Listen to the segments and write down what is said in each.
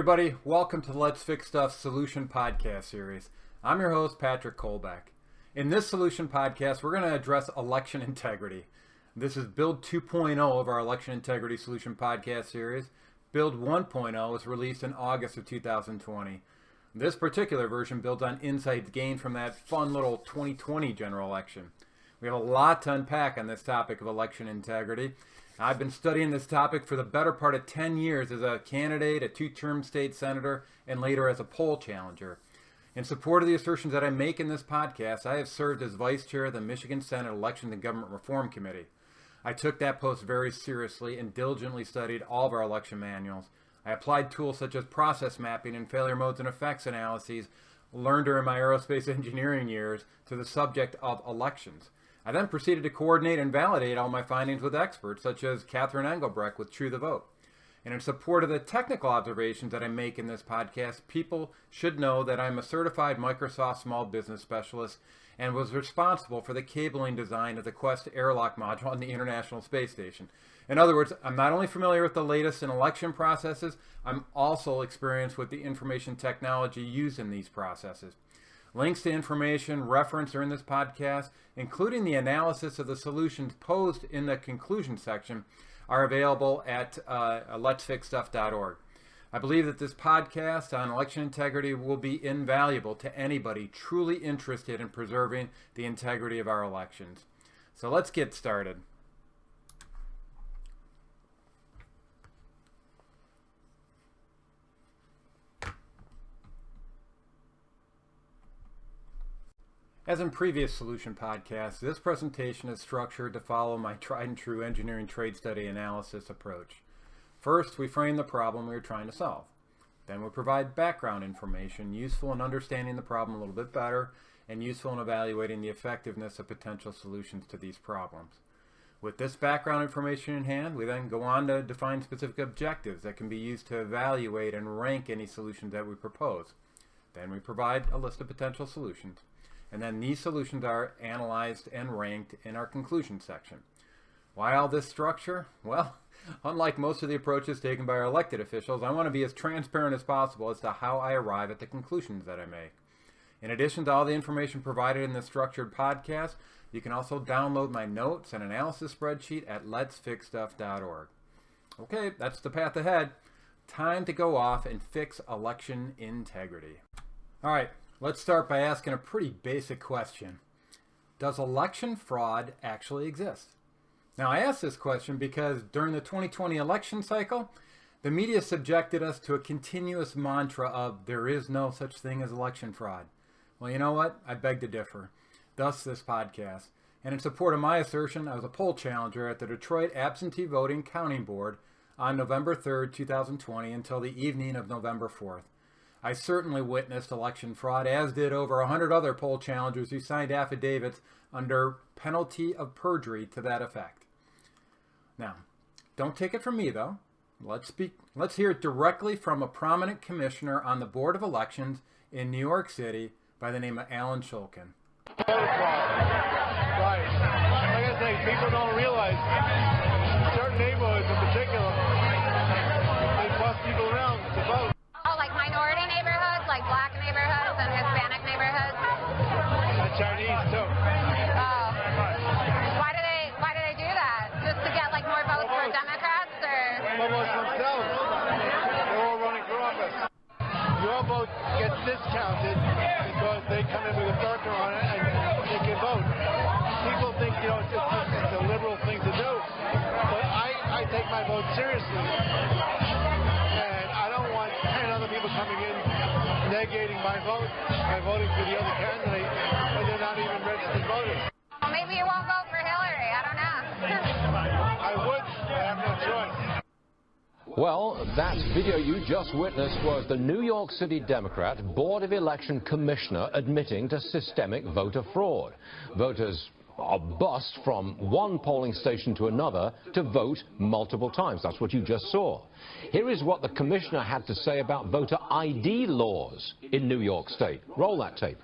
everybody, welcome to the Let's Fix Stuff Solution Podcast Series. I'm your host, Patrick Kolbeck. In this Solution Podcast, we're going to address election integrity. This is Build 2.0 of our Election Integrity Solution Podcast Series. Build 1.0 was released in August of 2020. This particular version builds on insights gained from that fun little 2020 general election. We have a lot to unpack on this topic of election integrity. I've been studying this topic for the better part of 10 years as a candidate, a two-term state senator, and later as a poll challenger. In support of the assertions that I make in this podcast, I have served as vice chair of the Michigan Senate Elections and Government Reform Committee. I took that post very seriously and diligently studied all of our election manuals. I applied tools such as process mapping and failure modes and effects analyses learned during my aerospace engineering years to the subject of elections. I then proceeded to coordinate and validate all my findings with experts such as Catherine Engelbrecht with True the Vote. And in support of the technical observations that I make in this podcast, people should know that I'm a certified Microsoft small business specialist and was responsible for the cabling design of the Quest airlock module on the International Space Station. In other words, I'm not only familiar with the latest in election processes, I'm also experienced with the information technology used in these processes. Links to information referenced are in this podcast, including the analysis of the solutions posed in the conclusion section, are available at letsfixstuff.org. I believe that this podcast on election integrity will be invaluable to anybody truly interested in preserving the integrity of our elections. So let's get started. As in previous Solution podcasts, this presentation is structured to follow my tried and true engineering trade study analysis approach. First, we frame the problem we are trying to solve. Then we provide background information useful in understanding the problem a little bit better and useful in evaluating the effectiveness of potential solutions to these problems. With this background information in hand, we then go on to define specific objectives that can be used to evaluate and rank any solutions that we propose. Then we provide a list of potential solutions. And then these solutions are analyzed and ranked in our conclusion section. Why all this structure? Well, unlike most of the approaches taken by our elected officials, I want to be as transparent as possible as to how I arrive at the conclusions that I make. In addition to all the information provided in this structured podcast, you can also download my notes and analysis spreadsheet at letsfixstuff.org. Okay, that's the path ahead. Time to go off and fix election integrity. All right. Let's start by asking a pretty basic question. Does election fraud actually exist? Now, I ask this question because during the 2020 election cycle, the media subjected us to a continuous mantra of there is no such thing as election fraud. Well, you know what? I beg to differ. Thus, this podcast. And in support of my assertion, I was a poll challenger at the Detroit Absentee Voting Counting Board on November 3rd, 2020 until the evening of November 4th. I certainly witnessed election fraud, as did over 100 other poll challengers who signed affidavits under penalty of perjury to that effect. Now, don't take it from me, though. Let's hear it directly from a prominent commissioner on the Board of Elections in New York City by the name of Alan Shulkin. Right. Like I say, people don't realize certain neighborhoods in particular, they bus people around to vote. Like minority neighborhoods, like black neighborhoods and Hispanic neighborhoods. And Chinese too. Oh. Why do they do that? Just to get like more votes for Democrats or? Almost themselves. They're all running for office. Your vote gets discounted because they come in with a filter on it and they can vote. People think, it's a liberal thing to do, but I take my vote seriously. People coming in, negating my vote by voting for the other candidate when they're not even registered voters. Well, maybe you won't vote for Hillary. I don't know. I would. I have no choice. Well, that video you just witnessed was the New York City Democrat Board of Election Commissioner admitting to systemic voter fraud. Voters are bussed from one polling station to another to vote multiple times. That's what you just saw. Here is what the commissioner had to say about voter ID laws in New York State. Roll that tape.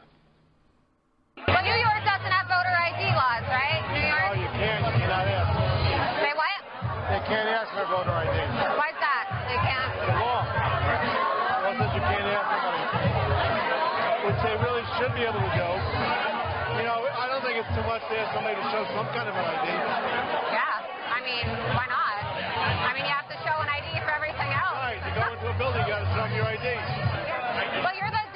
Well, New York doesn't have voter ID laws, right? New York? No, you can't. You cannot ask. Say what? They can't ask for voter ID. Why's that? They can't? The law. which they really should be able to do. You know, I don't think it's too much to ask somebody to show some kind of an ID. Yeah, I mean, why not? I mean, you have to show an ID for everything else. Right, you go into a building, you got to show them your ID. Well, you're the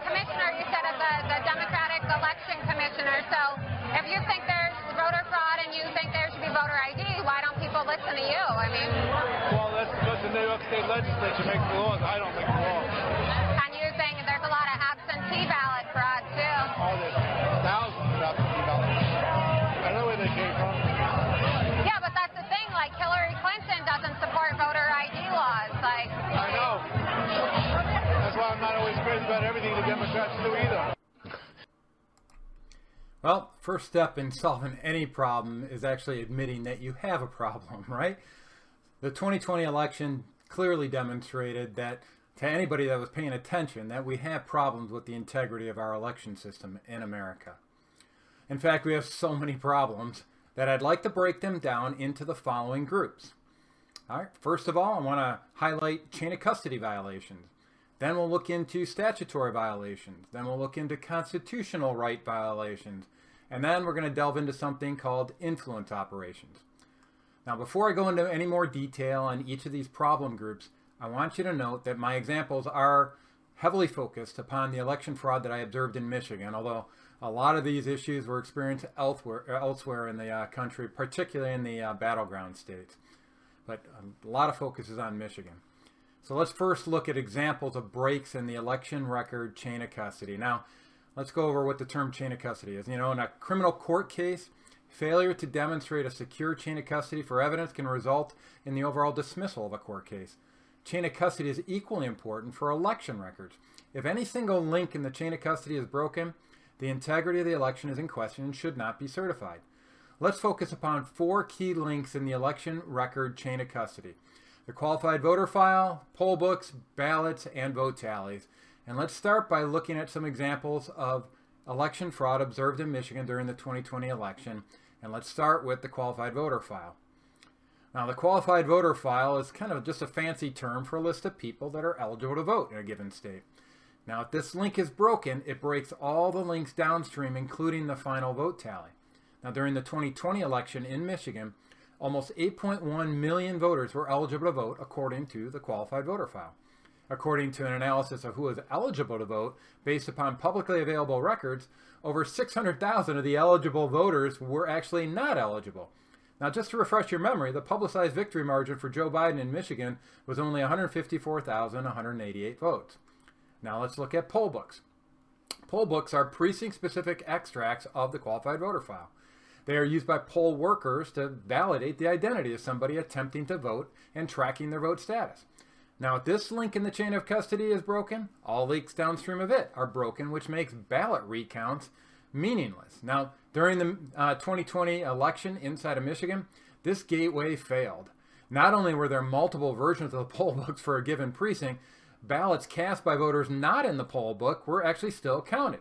commissioner, you said, of the Democratic election commissioner. So if you think there's voter fraud and you think there should be voter ID, why don't people listen to you? I mean... Well, that's because the New York State legislature makes the laws. I don't make the laws. And you think there's a lot of absentee ballot fraud, too? Oh, there's thousands of absentee ballots. I know where they came from. Yeah, but that's the thing. Like, Hillary Clinton doesn't support voter ID laws. Like... I know. That's why I'm not always crazy about everything the Democrats do either. Well, first step in solving any problem is actually admitting that you have a problem, right? The 2020 election clearly demonstrated that to anybody that was paying attention that we have problems with the integrity of our election system in America. In fact, we have so many problems that I'd like to break them down into the following groups. All right, first of all, I want to highlight chain of custody violations. Then we'll look into statutory violations. Then we'll look into constitutional right violations. And then we're going to delve into something called influence operations. Now, before I go into any more detail on each of these problem groups, I want you to note that my examples are heavily focused upon the election fraud that I observed in Michigan, although a lot of these issues were experienced elsewhere in the country, particularly in the battleground states. But a lot of focus is on Michigan. So let's first look at examples of breaks in the election record chain of custody. Now, let's go over what the term chain of custody is. You know, in a criminal court case, failure to demonstrate a secure chain of custody for evidence can result in the overall dismissal of a court case. Chain of custody is equally important for election records. If any single link in the chain of custody is broken, the integrity of the election is in question and should not be certified. Let's focus upon 4 key links in the election record chain of custody: the qualified voter file, poll books, ballots, and vote tallies. And let's start by looking at some examples of election fraud observed in Michigan during the 2020 election. And let's start with the qualified voter file. Now, the qualified voter file is kind of just a fancy term for a list of people that are eligible to vote in a given state. Now, if this link is broken, it breaks all the links downstream, including the final vote tally. Now, during the 2020 election in Michigan, almost 8.1 million voters were eligible to vote according to the qualified voter file. According to an analysis of who was eligible to vote based upon publicly available records, over 600,000 of the eligible voters were actually not eligible. Now, just to refresh your memory, the publicized victory margin for Joe Biden in Michigan was only 154,188 votes. Now, let's look at poll books. Poll books are precinct-specific extracts of the qualified voter file. They are used by poll workers to validate the identity of somebody attempting to vote and tracking their vote status. Now, if this link in the chain of custody is broken, all links downstream of it are broken, which makes ballot recounts meaningless. Now, during the 2020 election inside of Michigan, this gateway failed. Not only were there multiple versions of the poll books for a given precinct, ballots cast by voters not in the poll book were actually still counted.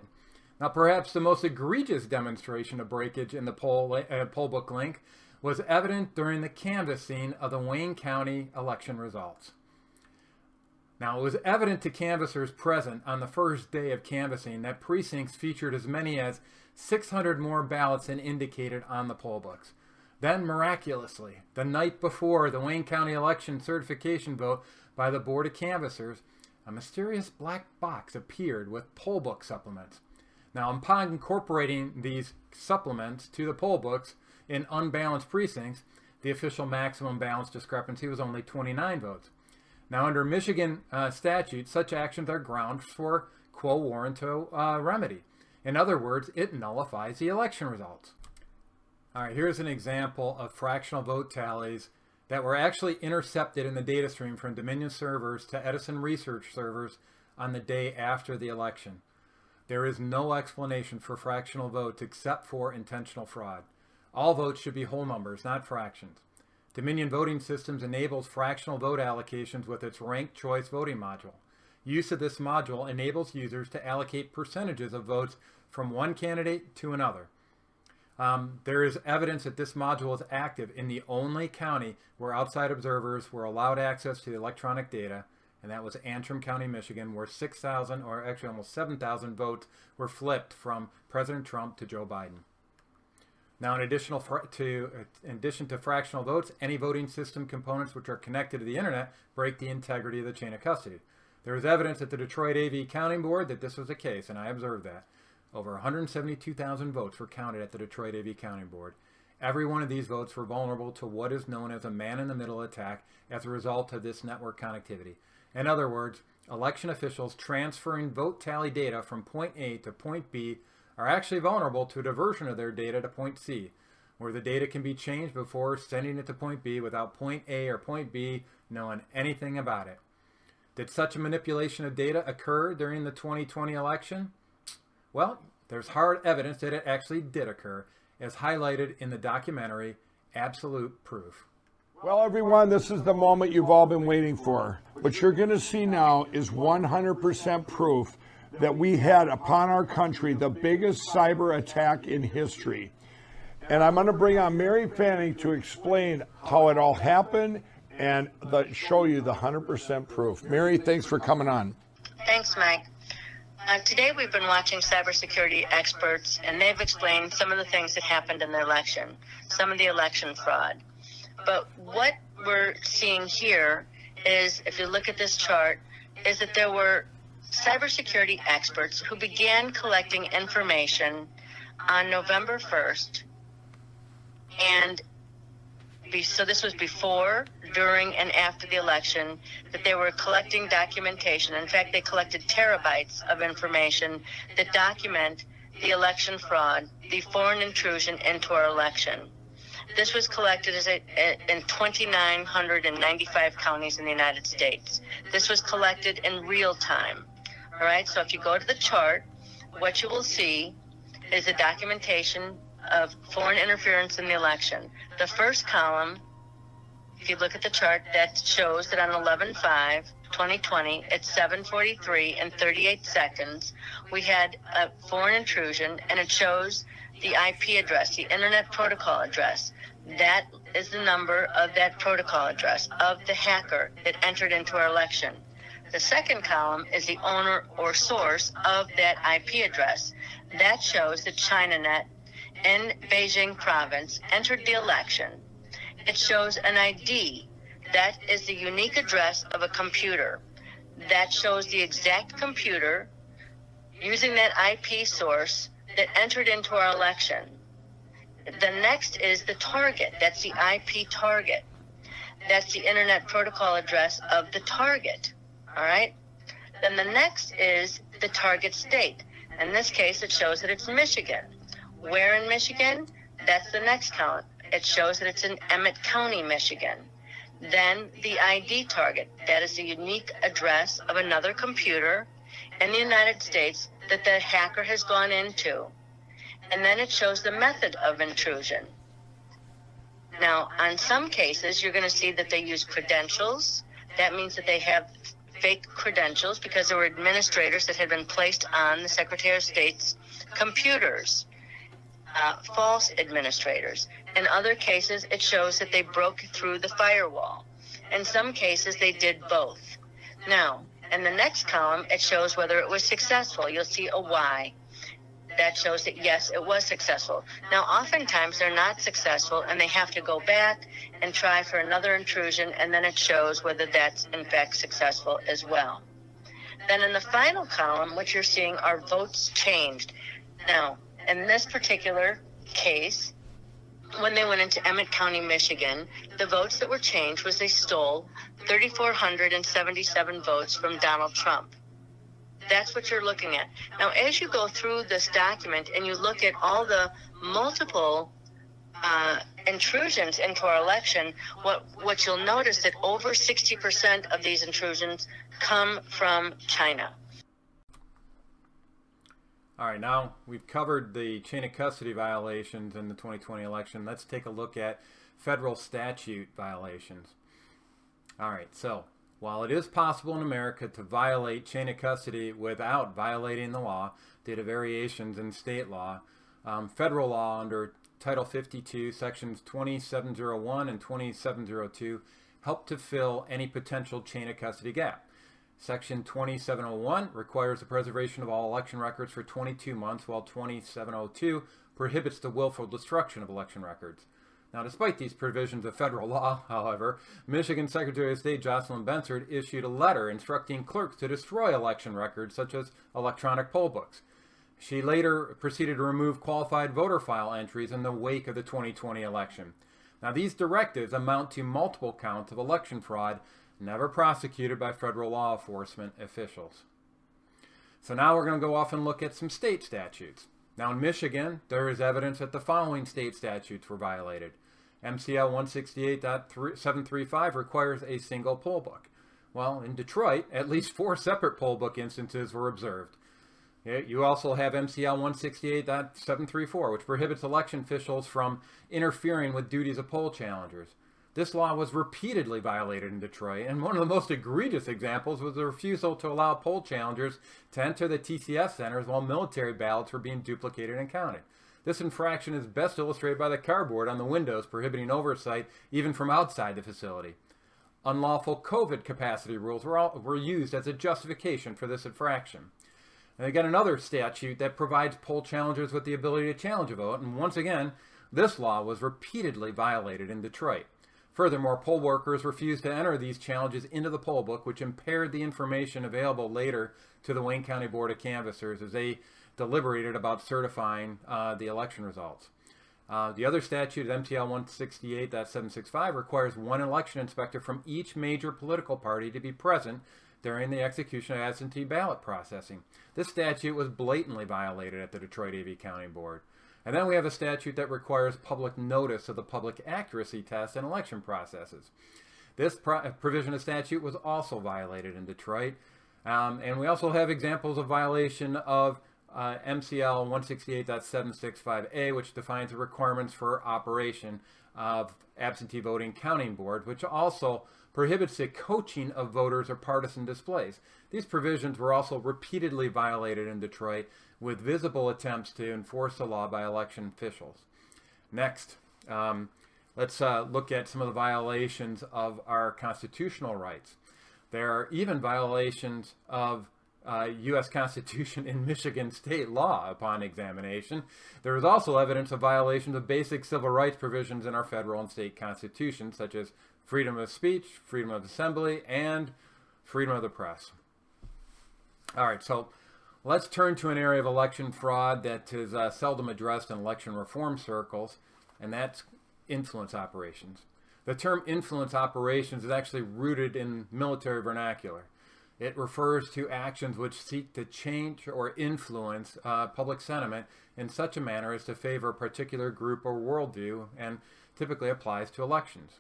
Now, perhaps the most egregious demonstration of breakage in the poll book link was evident during the canvassing of the Wayne County election results. Now, it was evident to canvassers present on the first day of canvassing that precincts featured as many as 600 more ballots than indicated on the poll books. Then, miraculously, the night before the Wayne County election certification vote by the Board of Canvassers, a mysterious black box appeared with poll book supplements. Now, upon incorporating these supplements to the poll books in unbalanced precincts, the official maximum balance discrepancy was only 29 votes. Now, under Michigan statute, such actions are grounds for quo warranto remedy. In other words, it nullifies the election results. All right, here's an example of fractional vote tallies that were actually intercepted in the data stream from Dominion servers to Edison research servers on the day after the election. There is no explanation for fractional votes except for intentional fraud. All votes should be whole numbers, not fractions. Dominion Voting Systems enables fractional vote allocations with its ranked choice voting module. Use of this module enables users to allocate percentages of votes from one candidate to another. There is evidence that this module is active in the only county where outside observers were allowed access to the electronic data, and that was Antrim County, Michigan, where 6,000, or actually almost 7,000 votes were flipped from President Trump to Joe Biden. Now, in addition to fractional votes, any voting system components which are connected to the internet break the integrity of the chain of custody. There is evidence at the Detroit AV Counting Board that this was the case, and I observed that. Over 172,000 votes were counted at the Detroit AV Counting Board. Every one of these votes were vulnerable to what is known as a man-in-the-middle attack as a result of this network connectivity. In other words, election officials transferring vote tally data from point A to point B are actually vulnerable to a diversion of their data to point C, where the data can be changed before sending it to point B without point A or point B knowing anything about it. Did such a manipulation of data occur during the 2020 election? Well, there's hard evidence that it actually did occur, as highlighted in the documentary Absolute Proof. Well, everyone, this is the moment you've all been waiting for. What you're going to see now is 100% proof that we had upon our country the biggest cyber attack in history. And I'm going to bring on Mary Fanning to explain how it all happened and show you the 100% proof. Mary, thanks for coming on. Thanks, Mike. Today we've been watching cybersecurity experts, and they've explained some of the things that happened in the election, some of the election fraud. But what we're seeing here is, if you look at this chart, is that there were cybersecurity experts who began collecting information on November 1st. And so this was before, during, and after the election, that they were collecting documentation. In fact, they collected terabytes of information that document the election fraud, the foreign intrusion into our election. This was collected in 2,995 counties in the United States. This was collected in real time. All right, so if you go to the chart, what you will see is a documentation of foreign interference in the election. The first column, if you look at the chart, that shows that on 11/5/2020 at 7:43 and 38 seconds, we had a foreign intrusion, and it shows the IP address, the Internet Protocol address. That is the number of that protocol address of the hacker that entered into our election. The second column is the owner or source of that IP address. That shows that ChinaNet in Beijing province entered the election. It shows an ID. That is the unique address of a computer. That shows the exact computer using that IP source that entered into our election. The next is the target. That's the IP target. That's the Internet Protocol address of the target. All right? Then the next is the target state. In this case, it shows that it's Michigan. Where in Michigan? That's the next column. It shows that it's in Emmett County, Michigan. Then the ID target. That is the unique address of another computer in the United States that the hacker has gone into. And then it shows the method of intrusion. Now, on some cases, you're going to see that they use credentials. That means that they have fake credentials because there were administrators that had been placed on the Secretary of State's computers, false administrators. In other cases, it shows that they broke through the firewall. In some cases, they did both. Now, in the next column, it shows whether it was successful. You'll see a Y. That shows that, yes, it was successful. Now, oftentimes, they're not successful, and they have to go back and try for another intrusion, and then it shows whether that's, in fact, successful as well. Then in the final column, what you're seeing are votes changed. Now, in this particular case, when they went into Emmett County, Michigan, the votes that were changed was they stole 3,477 votes from Donald Trump. That's what you're looking at. Now, as you go through this document and you look at all the multiple intrusions into our election, what you'll notice that over 60% of these intrusions come from China. All right, now we've covered the chain of custody violations in the 2020 election. Let's take a look at federal statute violations. All right, so while it is possible in America to violate chain of custody without violating the law due to variations in state law, federal law under Title 52, Sections 2701 and 2702 help to fill any potential chain of custody gap. Section 2701 requires the preservation of all election records for 22 months, while 2702 prohibits the willful destruction of election records. Now, despite these provisions of federal law, however, Michigan Secretary of State Jocelyn Bensard issued a letter instructing clerks to destroy election records such as electronic poll books. She later proceeded to remove qualified voter file entries in the wake of the 2020 election. Now, these directives amount to multiple counts of election fraud never prosecuted by federal law enforcement officials. So now we're going to go off and look at some state statutes. Now in Michigan, there is evidence that the following state statutes were violated. MCL 168.735 requires a single poll book. Well, in Detroit, at least 4 separate poll book instances were observed. You also have MCL 168.734, which prohibits election officials from interfering with duties of poll challengers. This law was repeatedly violated in Detroit, and one of the most egregious examples was the refusal to allow poll challengers to enter the TCS centers while military ballots were being duplicated and counted. This infraction is best illustrated by the cardboard on the windows prohibiting oversight even from outside the facility. Unlawful COVID capacity rules were used as a justification for this infraction. And they got another statute that provides poll challengers with the ability to challenge a vote, and once again, this law was repeatedly violated in Detroit. Furthermore, poll workers refused to enter these challenges into the poll book, which impaired the information available later to the Wayne County Board of Canvassers as they deliberated about certifying the election results. The other statute, MTL 168.765, requires one election inspector from each major political party to be present during the execution of absentee ballot processing. This statute was blatantly violated at the Detroit AV County Board. And then we have a statute that requires public notice of the public accuracy test in election processes. This provision of statute was also violated in Detroit. And we also have examples of violation of MCL 168.765A, which defines the requirements for operation of absentee voting counting board, which also prohibits the coaching of voters or partisan displays. These provisions were also repeatedly violated in Detroit, with visible attempts to enforce the law by election officials. Next, let's look at some of the violations of our constitutional rights. There are even violations of U.S. Constitution in Michigan state law upon examination. There is also evidence of violations of basic civil rights provisions in our federal and state constitutions, such as freedom of speech, freedom of assembly, and freedom of the press. All right, so let's turn to an area of election fraud that is seldom addressed in election reform circles, and that's influence operations. The term influence operations is actually rooted in military vernacular. It refers to actions which seek to change or influence public sentiment in such a manner as to favor a particular group or worldview, and typically applies to elections.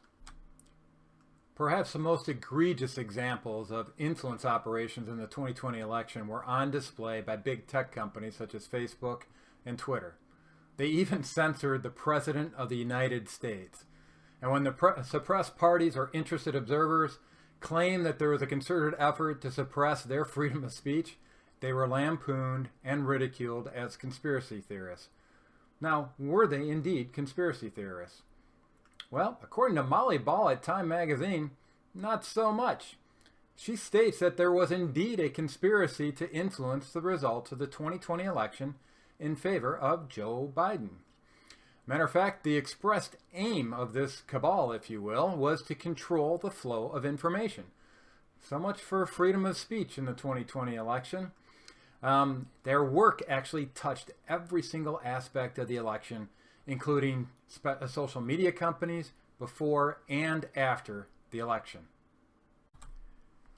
Perhaps the most egregious examples of influence operations in the 2020 election were on display by big tech companies such as Facebook and Twitter. They even censored the President of the United States. And when the suppressed parties or interested observers claimed that there was a concerted effort to suppress their freedom of speech, they were lampooned and ridiculed as conspiracy theorists. Now, were they indeed conspiracy theorists? Well, according to Molly Ball at Time magazine, not so much. She states that there was indeed a conspiracy to influence the results of the 2020 election in favor of Joe Biden. Matter of fact, the expressed aim of this cabal, if you will, was to control the flow of information. So much for freedom of speech in the 2020 election. Their work actually touched every single aspect of the election, including social media companies before and after the election.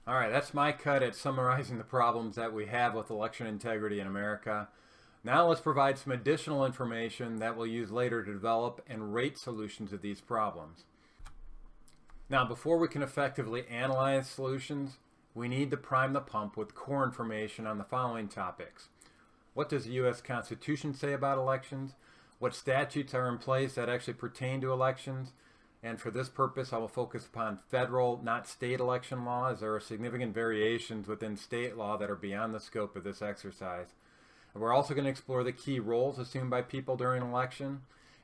All right, that's my cut at summarizing the problems that we have with election integrity in America. Now let's provide some additional information that we'll use later to develop and rate solutions to these problems. Now, before we can effectively analyze solutions, we need to prime the pump with core information on the following topics. What does the U.S. Constitution say about elections? What statutes are in place that actually pertain to elections? And for this purpose, I will focus upon federal, not state election law, as there are significant variations within state law that are beyond the scope of this exercise. We're also going to explore the key roles assumed by people during election,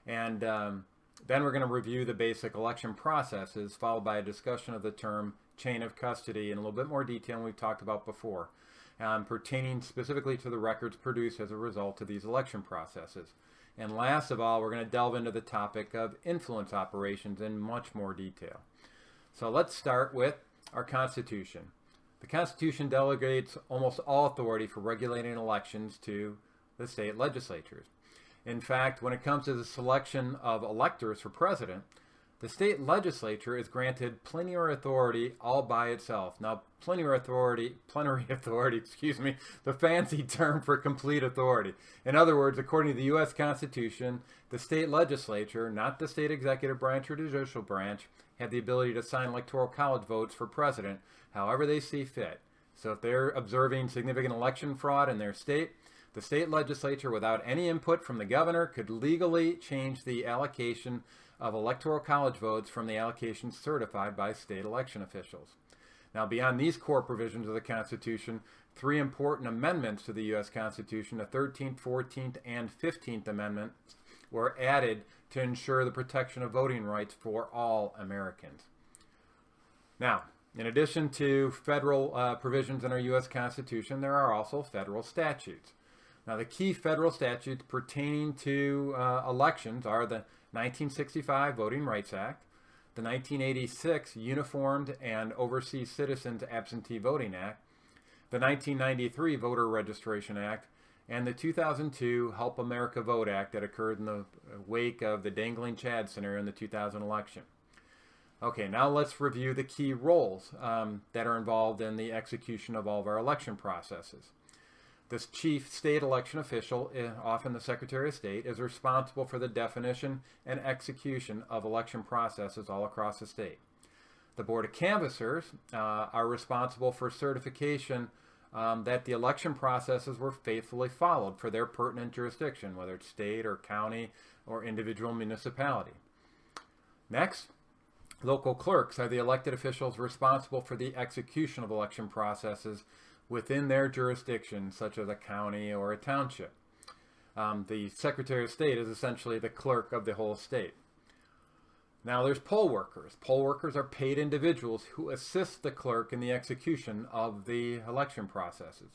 and then we're going to review the basic election processes, followed by a discussion of the term chain of custody in a little bit more detail than we've talked about before, pertaining specifically to the records produced as a result of these election processes. And last of all, we're going to delve into the topic of influence operations in much more detail. So let's start with our Constitution. The Constitution delegates almost all authority for regulating elections to the state legislatures. In fact, when it comes to the selection of electors for president, the state legislature is granted plenary authority all by itself. Now, plenary authority, the fancy term for complete authority. In other words, according to the U.S. Constitution, the state legislature, not the state executive branch or judicial branch, have the ability to assign electoral college votes for president however they see fit. So if they're observing significant election fraud in their state, the state legislature, without any input from the governor, could legally change the allocation of electoral college votes from the allocation certified by state election officials. Now, beyond these core provisions of the Constitution, three important amendments to the U.S. Constitution, the 13th, 14th, and 15th Amendments, were added to ensure the protection of voting rights for all Americans. Now, in addition to federal provisions in our U.S. Constitution, there are also federal statutes. Now, the key federal statutes pertaining to elections are the 1965 Voting Rights Act, the 1986 Uniformed and Overseas Citizens Absentee Voting Act, the 1993 Voter Registration Act, and the 2002 Help America Vote Act that occurred in the wake of the Dangling Chad scenario in the 2000 election. Okay, now let's review the key roles that are involved in the execution of all of our election processes. This chief state election official, often the Secretary of State, is responsible for the definition and execution of election processes all across the state. The Board of Canvassers are responsible for certification that the election processes were faithfully followed for their pertinent jurisdiction, whether it's state or county or individual municipality. Next, local clerks are the elected officials responsible for the execution of election processes within their jurisdiction, such as a county or a township. The Secretary of State is essentially the clerk of the whole state. Now there's poll workers. Poll workers are paid individuals who assist the clerk in the execution of the election processes.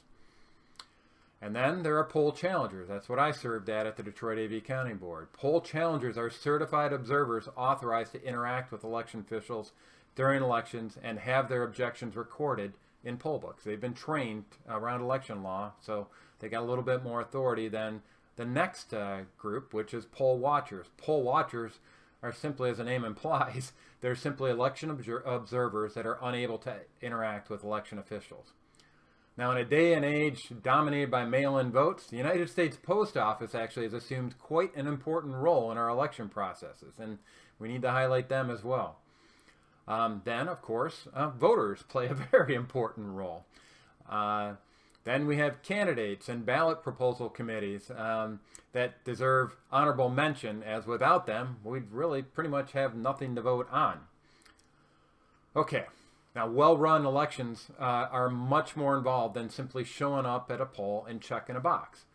And then there are poll challengers. That's what I served at the Detroit AV County Board. Poll challengers are certified observers authorized to interact with election officials during elections and have their objections recorded in poll books. They've been trained around election law, so they got a little bit more authority than the next group, which is poll watchers. Poll watchers are simply, as the name implies, they're simply election observers that are unable to interact with election officials. Now, in a day and age dominated by mail-in votes, the United States Post Office actually has assumed quite an important role in our election processes, and we need to highlight them as well. Then, of course, voters play a very important role. Then we have candidates and ballot proposal committees that deserve honorable mention, as without them, we'd really pretty much have nothing to vote on. Okay, now well-run elections are much more involved than simply showing up at a poll and checking a box.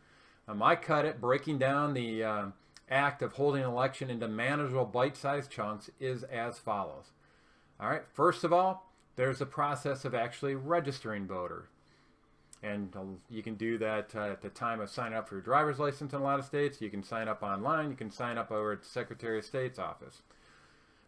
My cut at breaking down the act of holding an election into manageable bite-sized chunks is as follows. All right, first of all, there's the process of actually registering voters. And you can do that at the time of signing up for your driver's license in a lot of states. You can sign up online. You can sign up over at the Secretary of State's office.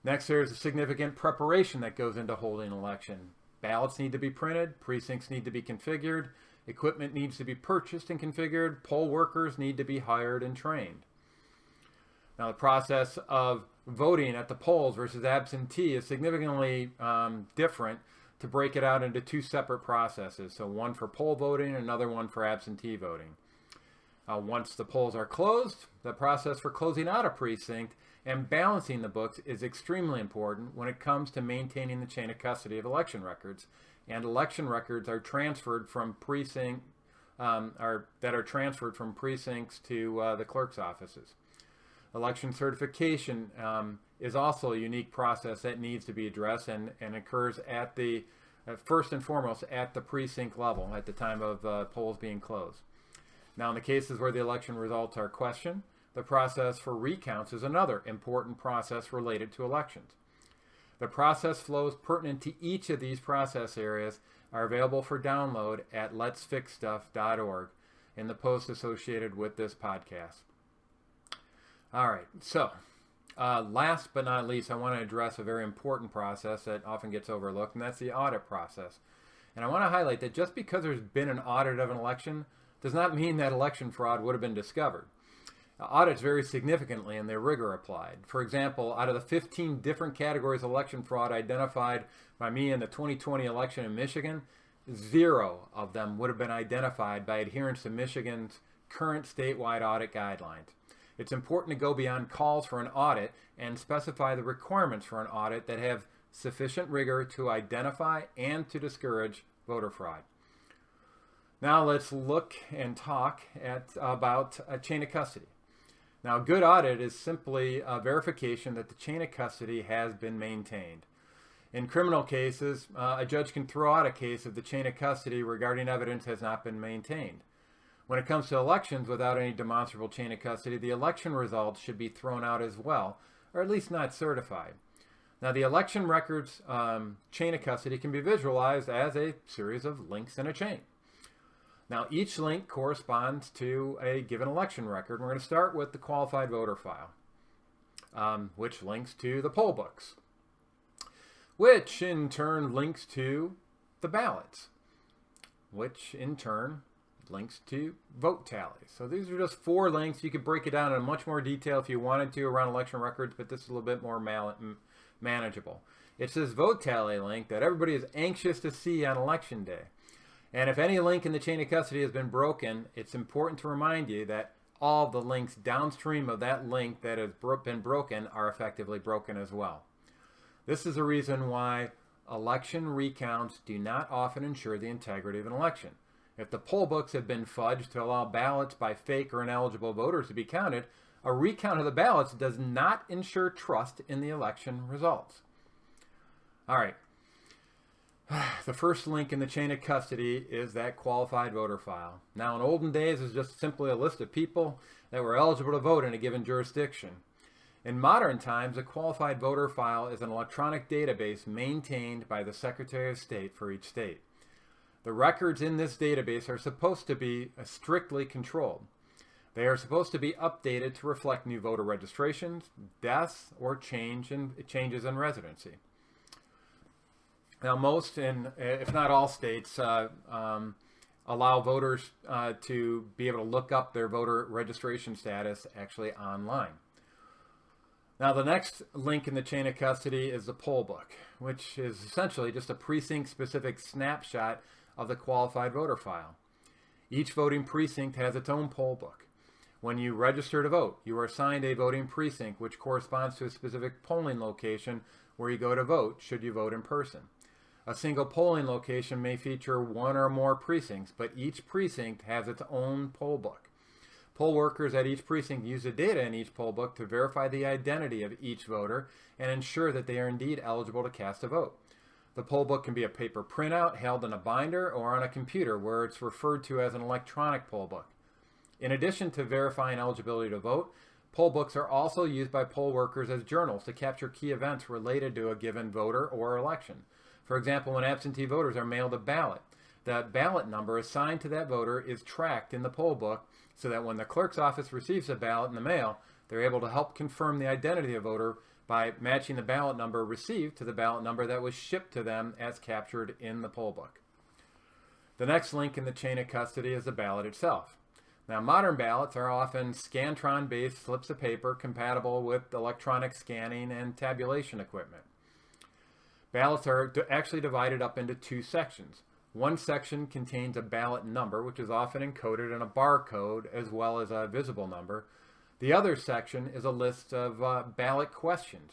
Next, there's a significant preparation that goes into holding an election. Ballots need to be printed. Precincts need to be configured. Equipment needs to be purchased and configured. Poll workers need to be hired and trained. Now, the process of voting at the polls versus absentee is significantly different to break it out into two separate processes. So one for poll voting, another one for absentee voting. Once the polls are closed, the process for closing out a precinct and balancing the books is extremely important when it comes to maintaining the chain of custody of election records. And election records are transferred from precincts to the clerk's offices. Election certification is also a unique process that needs to be addressed and occurs at the first and foremost at the precinct level at the time of polls being closed. Now, in the cases where the election results are questioned, the process for recounts is another important process related to elections. The process flows pertinent to each of these process areas are available for download at letsfixstuff.org in the post associated with this podcast. All right, so last but not least, I want to address a very important process that often gets overlooked, and that's the audit process. And I want to highlight that just because there's been an audit of an election does not mean that election fraud would have been discovered. Audits vary significantly in their rigor applied. For example, out of the 15 different categories of election fraud identified by me in the 2020 election in Michigan, 0 of them would have been identified by adherence to Michigan's current statewide audit guidelines. It's important to go beyond calls for an audit and specify the requirements for an audit that have sufficient rigor to identify and to discourage voter fraud. Now let's look and talk about a chain of custody. Now, a good audit is simply a verification that the chain of custody has been maintained. In criminal cases, a judge can throw out a case if the chain of custody regarding evidence has not been maintained. When it comes to elections without any demonstrable chain of custody, the election results should be thrown out as well, or at least not certified. Now, the election records chain of custody can be visualized as a series of links in a chain. Now, each link corresponds to a given election record. We're going to start with the qualified voter file, which links to the poll books, which in turn links to the ballots, which in turn links to vote tallies. So these are just 4 links. You could break it down in much more detail if you wanted to around election records, but this is a little bit more manageable. It's this vote tally link that everybody is anxious to see on election day. And if any link in the chain of custody has been broken, it's important to remind you that all of the links downstream of that link that has been broken are effectively broken as well. This is a reason why election recounts do not often ensure the integrity of an election. If the poll books have been fudged to allow ballots by fake or ineligible voters to be counted, a recount of the ballots does not ensure trust in the election results. All right. The first link in the chain of custody is that qualified voter file. Now, in olden days, it's just simply a list of people that were eligible to vote in a given jurisdiction. In modern times, a qualified voter file is an electronic database maintained by the Secretary of State for each state. The records in this database are supposed to be strictly controlled. They are supposed to be updated to reflect new voter registrations, deaths, or changes in residency. Now, most, if not all states, allow voters to be able to look up their voter registration status actually online. Now, the next link in the chain of custody is the poll book, which is essentially just a precinct-specific snapshot of the qualified voter file. Each voting precinct has its own poll book. When you register to vote, you are assigned a voting precinct, which corresponds to a specific polling location where you go to vote should you vote in person. A single polling location may feature 1 or more precincts, but each precinct has its own poll book. Poll workers at each precinct use the data in each poll book to verify the identity of each voter and ensure that they are indeed eligible to cast a vote. The poll book can be a paper printout held in a binder or on a computer where it's referred to as an electronic poll book. In addition to verifying eligibility to vote, poll books are also used by poll workers as journals to capture key events related to a given voter or election. For example, when absentee voters are mailed a ballot, the ballot number assigned to that voter is tracked in the poll book so that when the clerk's office receives a ballot in the mail, they're able to help confirm the identity of the voter by matching the ballot number received to the ballot number that was shipped to them as captured in the poll book. The next link in the chain of custody is the ballot itself. Now, modern ballots are often Scantron-based slips of paper compatible with electronic scanning and tabulation equipment. Ballots are actually divided up into 2 sections. One section contains a ballot number, which is often encoded in a barcode as well as a visible number. The other section is a list of ballot questions.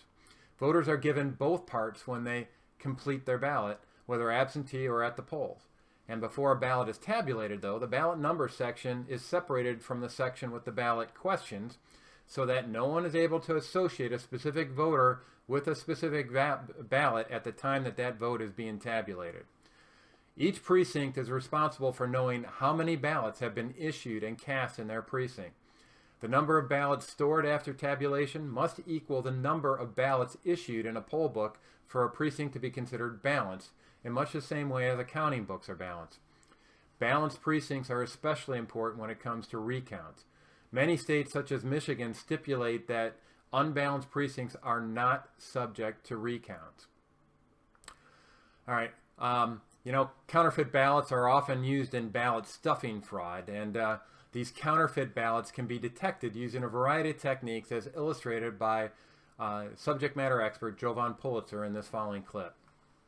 Voters are given both parts when they complete their ballot, whether absentee or at the polls. And before a ballot is tabulated, though, the ballot number section is separated from the section with the ballot questions so that no one is able to associate a specific voter with a specific ballot at the time that that vote is being tabulated. Each precinct is responsible for knowing how many ballots have been issued and cast in their precinct. The number of ballots stored after tabulation must equal the number of ballots issued in a poll book for a precinct to be considered balanced, in much the same way as accounting books are balanced. Balanced precincts are especially important when it comes to recounts. Many states, such as Michigan, stipulate that unbalanced precincts are not subject to recounts. All right. Counterfeit ballots are often used in ballot stuffing fraud, and these counterfeit ballots can be detected using a variety of techniques as illustrated by subject matter expert Jovan Pulitzer in this following clip.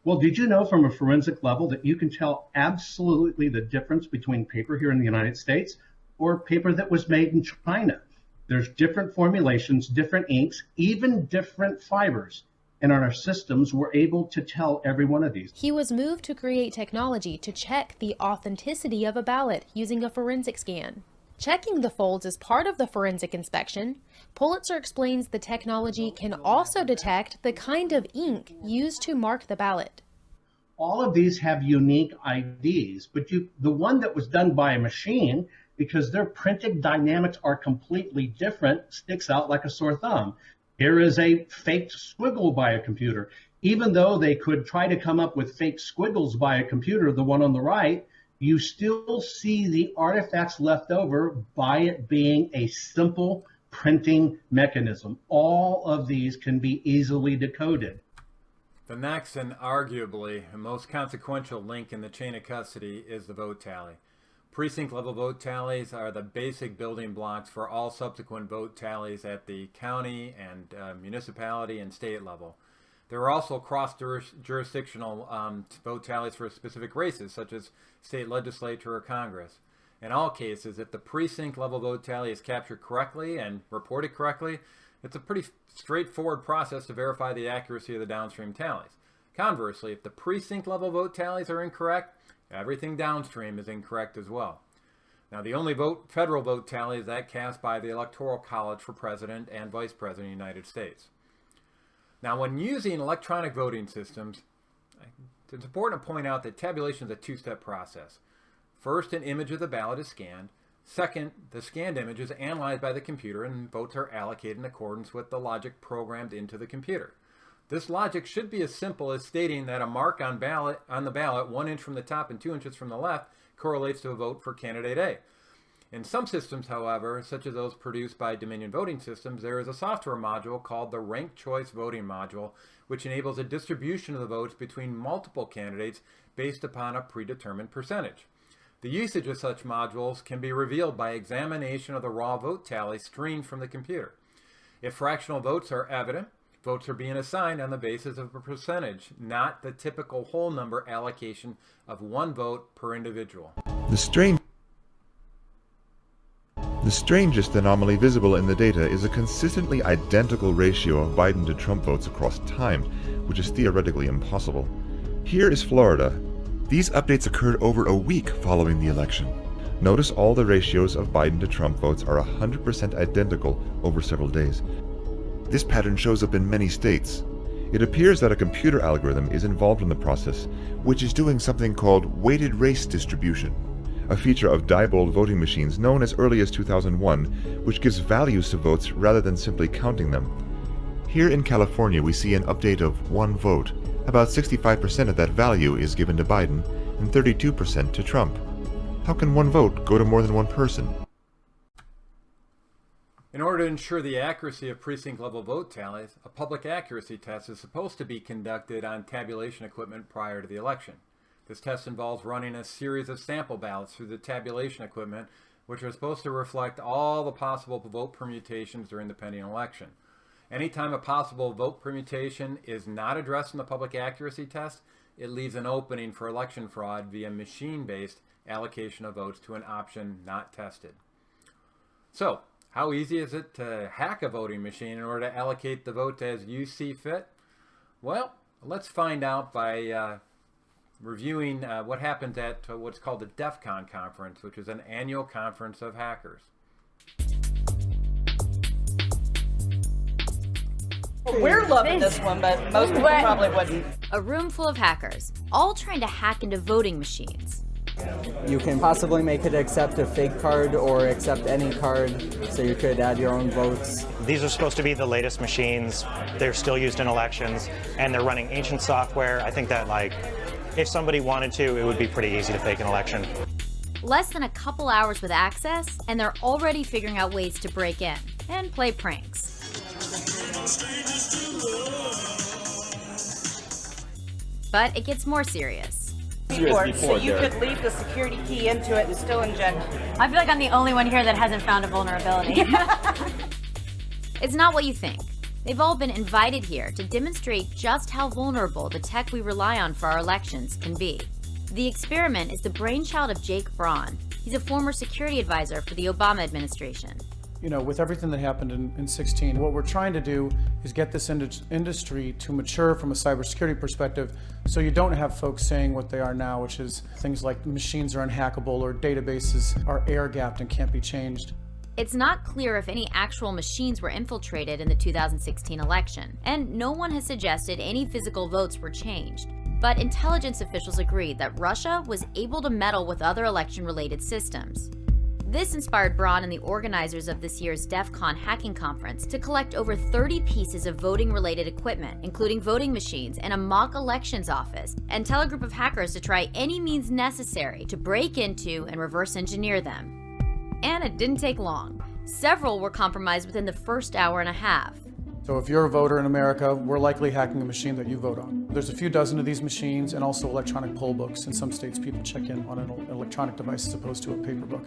Well, did you know from a forensic level that you can tell absolutely the difference between paper here in the United States or paper that was made in China? There's different formulations, different inks, even different fibers. And on our systems, we're able to tell every one of these. He was moved to create technology to check the authenticity of a ballot using a forensic scan. Checking the folds is part of the forensic inspection. Pulitzer explains the technology can also detect the kind of ink used to mark the ballot. All of these have unique IDs, but the one that was done by a machine, because their printing dynamics are completely different, sticks out like a sore thumb. Here is a fake squiggle by a computer. Even though they could try to come up with fake squiggles by a computer, the one on the right, you still see the artifacts left over by it being a simple printing mechanism. All of these can be easily decoded. The next and arguably most consequential link in the chain of custody is the vote tally. Precinct level vote tallies are the basic building blocks for all subsequent vote tallies at the county and municipality and state level. There are also cross-jurisdictional vote tallies for specific races, such as state legislature or Congress. In all cases, if the precinct level vote tally is captured correctly and reported correctly, it's a pretty straightforward process to verify the accuracy of the downstream tallies. Conversely, if the precinct level vote tallies are incorrect, everything downstream is incorrect as well. Now, the only federal vote tally is that cast by the Electoral College for President and Vice President of the United States. Now, when using electronic voting systems, it's important to point out that tabulation is a two-step process. First, an image of the ballot is scanned. Second, the scanned image is analyzed by the computer and votes are allocated in accordance with the logic programmed into the computer. This logic should be as simple as stating that a mark on the ballot 1 inch from the top and 2 inches from the left correlates to a vote for candidate A. In some systems, however, such as those produced by Dominion Voting Systems, there is a software module called the Ranked Choice Voting Module, which enables a distribution of the votes between multiple candidates based upon a predetermined percentage. The usage of such modules can be revealed by examination of the raw vote tally streamed from the computer. If fractional votes are evident, votes are being assigned on the basis of a percentage, not the typical whole number allocation of one vote per individual. The strangest anomaly visible in the data is a consistently identical ratio of Biden to Trump votes across time, which is theoretically impossible. Here is Florida. These updates occurred over a week following the election. Notice all the ratios of Biden to Trump votes are 100% identical over several days. This pattern shows up in many states. It appears that a computer algorithm is involved in the process, which is doing something called weighted race distribution, a feature of Diebold voting machines known as early as 2001, which gives values to votes rather than simply counting them. Here in California, we see an update of one vote. About 65% of that value is given to Biden and 32% to Trump. How can one vote go to more than one person? In order to ensure the accuracy of precinct-level vote tallies, a public accuracy test is supposed to be conducted on tabulation equipment prior to the election. This test involves running a series of sample ballots through the tabulation equipment, which are supposed to reflect all the possible vote permutations during the pending election. Anytime a possible vote permutation is not addressed in the public accuracy test, it leaves an opening for election fraud via machine-based allocation of votes to an option not tested. So, how easy is it to hack a voting machine in order to allocate the vote as you see fit? Well, let's find out by reviewing what happened at what's called the DEF CON conference, which is an annual conference of hackers. We're loving this one, but most people probably wouldn't. A room full of hackers, all trying to hack into voting machines. You can possibly make it accept a fake card or accept any card, so you could add your own votes. These are supposed to be the latest machines. They're still used in elections, and they're running ancient software. I think that, like, if somebody wanted to, it would be pretty easy to fake an election. Less than a couple hours with access, and they're already figuring out ways to break in and play pranks. But it gets more serious. So you could leave the security key into it and still inject. I feel like I'm the only one here that hasn't found a vulnerability. It's not what you think. They've all been invited here to demonstrate just how vulnerable the tech we rely on for our elections can be. The experiment is the brainchild of Jake Braun. He's a former security advisor for the Obama administration. You know, with everything that happened in 16, what we're trying to do is get this industry to mature from a cybersecurity perspective, so you don't have folks saying what they are now, which is things like machines are unhackable or databases are air-gapped and can't be changed. It's not clear if any actual machines were infiltrated in the 2016 election, and no one has suggested any physical votes were changed. But intelligence officials agreed that Russia was able to meddle with other election-related systems. This inspired Braun and the organizers of this year's DEF CON hacking conference to collect over 30 pieces of voting-related equipment, including voting machines and a mock elections office, and tell a group of hackers to try any means necessary to break into and reverse engineer them. And it didn't take long. Several were compromised within the first hour and a half. So if you're a voter in America, we're likely hacking a machine that you vote on. There's a few dozen of these machines and also electronic poll books. In some states, people check in on an electronic device as opposed to a paper book.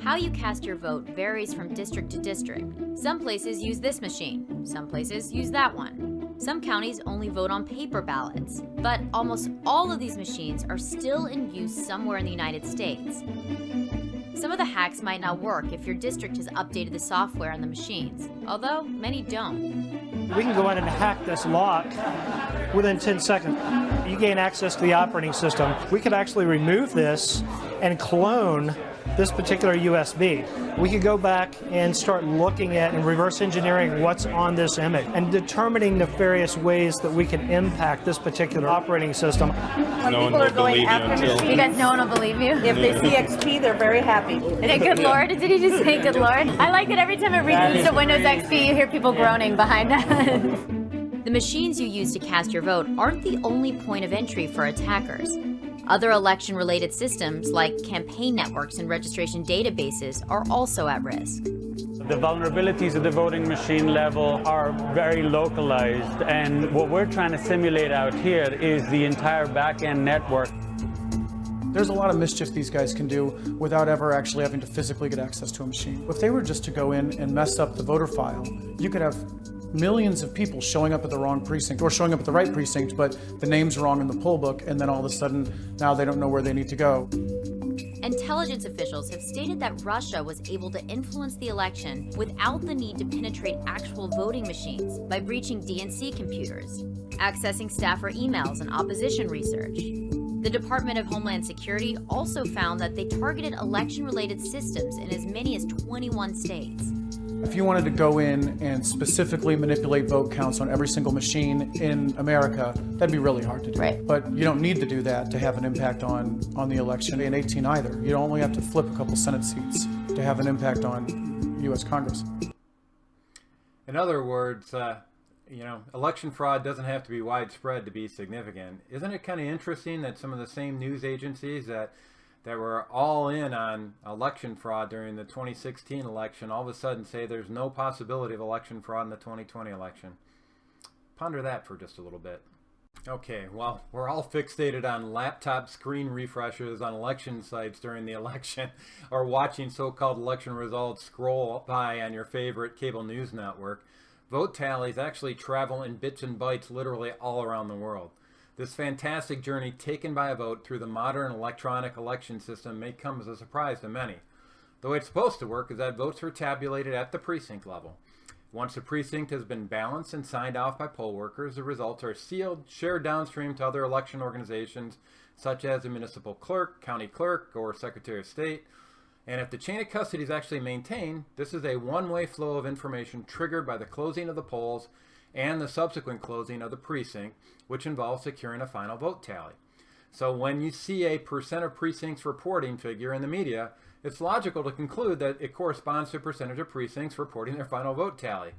How you cast your vote varies from district to district. Some places use this machine, some places use that one. Some counties only vote on paper ballots, but almost all of these machines are still in use somewhere in the United States. Some of the hacks might not work if your district has updated the software on the machines, although many don't. We can go in and hack this lock within 10 seconds. You gain access to the operating system. We could actually remove this and clone this particular USB. We could go back and start looking at and reverse engineering what's on this image and determining nefarious ways that we can impact this particular operating system. When people are going after machines, You guys, no one will believe you? if they see XP, they're very happy. Hey, good Lord. Did he just say good Lord? I like that every time it reboots to Windows XP, you hear people groaning behind us. The machines you use to cast your vote aren't the only point of entry for attackers. Other election-related systems, like campaign networks and registration databases, are also at risk. The vulnerabilities at the voting machine level are very localized, and what we're trying to simulate out here is the entire back-end network. There's a lot of mischief these guys can do without ever actually having to physically get access to a machine. If they were just to go in and mess up the voter file, you could have millions of people showing up at the wrong precinct or showing up at the right precinct, but the name's wrong in the poll book, and then all of a sudden now they don't know where they need to go. Intelligence officials have stated that Russia was able to influence the election without the need to penetrate actual voting machines by breaching DNC computers, accessing staffer emails and opposition research. The Department of Homeland Security also found that they targeted election-related systems in as many as 21 states. If you wanted to go in and specifically manipulate vote counts on every single machine in America, that'd be really hard to do. Right. But you don't need to do that to have an impact on the election in 18 either. You only have to flip a couple Senate seats to have an impact on U.S. Congress. In other words, election fraud doesn't have to be widespread to be significant. Isn't it kind of interesting that some of the same news agencies that were all in on election fraud during the 2016 election all of a sudden say there's no possibility of election fraud in the 2020 election? Ponder that for just a little bit. Okay, well, we're all fixated on laptop screen refreshes on election sites during the election, or watching so-called election results scroll by on your favorite cable news network. Vote tallies actually travel in bits and bytes literally all around the world. This fantastic journey taken by a vote through the modern electronic election system may come as a surprise to many. The way it's supposed to work is that votes are tabulated at the precinct level. Once the precinct has been balanced and signed off by poll workers, the results are sealed, shared downstream to other election organizations such as the municipal clerk, county clerk, or secretary of state. And if the chain of custody is actually maintained, this is a one-way flow of information triggered by the closing of the polls and the subsequent closing of the precinct, which involves securing a final vote tally. So when you see a percent of precincts reporting figure in the media, it's logical to conclude that it corresponds to a percentage of precincts reporting their final vote tally.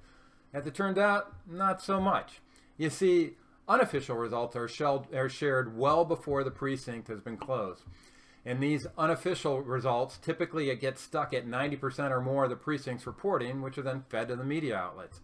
As it turned out, not so much. You see, unofficial results are shared well before the precinct has been closed. And these unofficial results typically get stuck at 90% or more of the precincts reporting, which are then fed to the media outlets.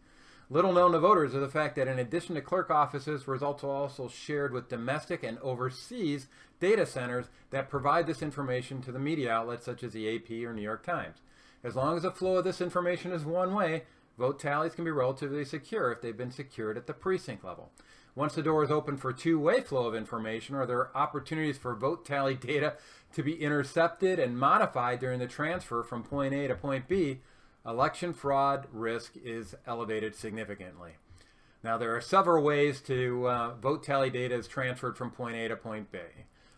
Little known to voters is the fact that in addition to clerk offices, results are also shared with domestic and overseas data centers that provide this information to the media outlets such as the AP or New York Times. As long as the flow of this information is one way, vote tallies can be relatively secure if they've been secured at the precinct level. Once the door is open for two-way flow of information, or there are opportunities for vote tally data to be intercepted and modified during the transfer from point A to point B, election fraud risk is elevated significantly. Now, there are several ways to vote tally data is transferred from point A to point B.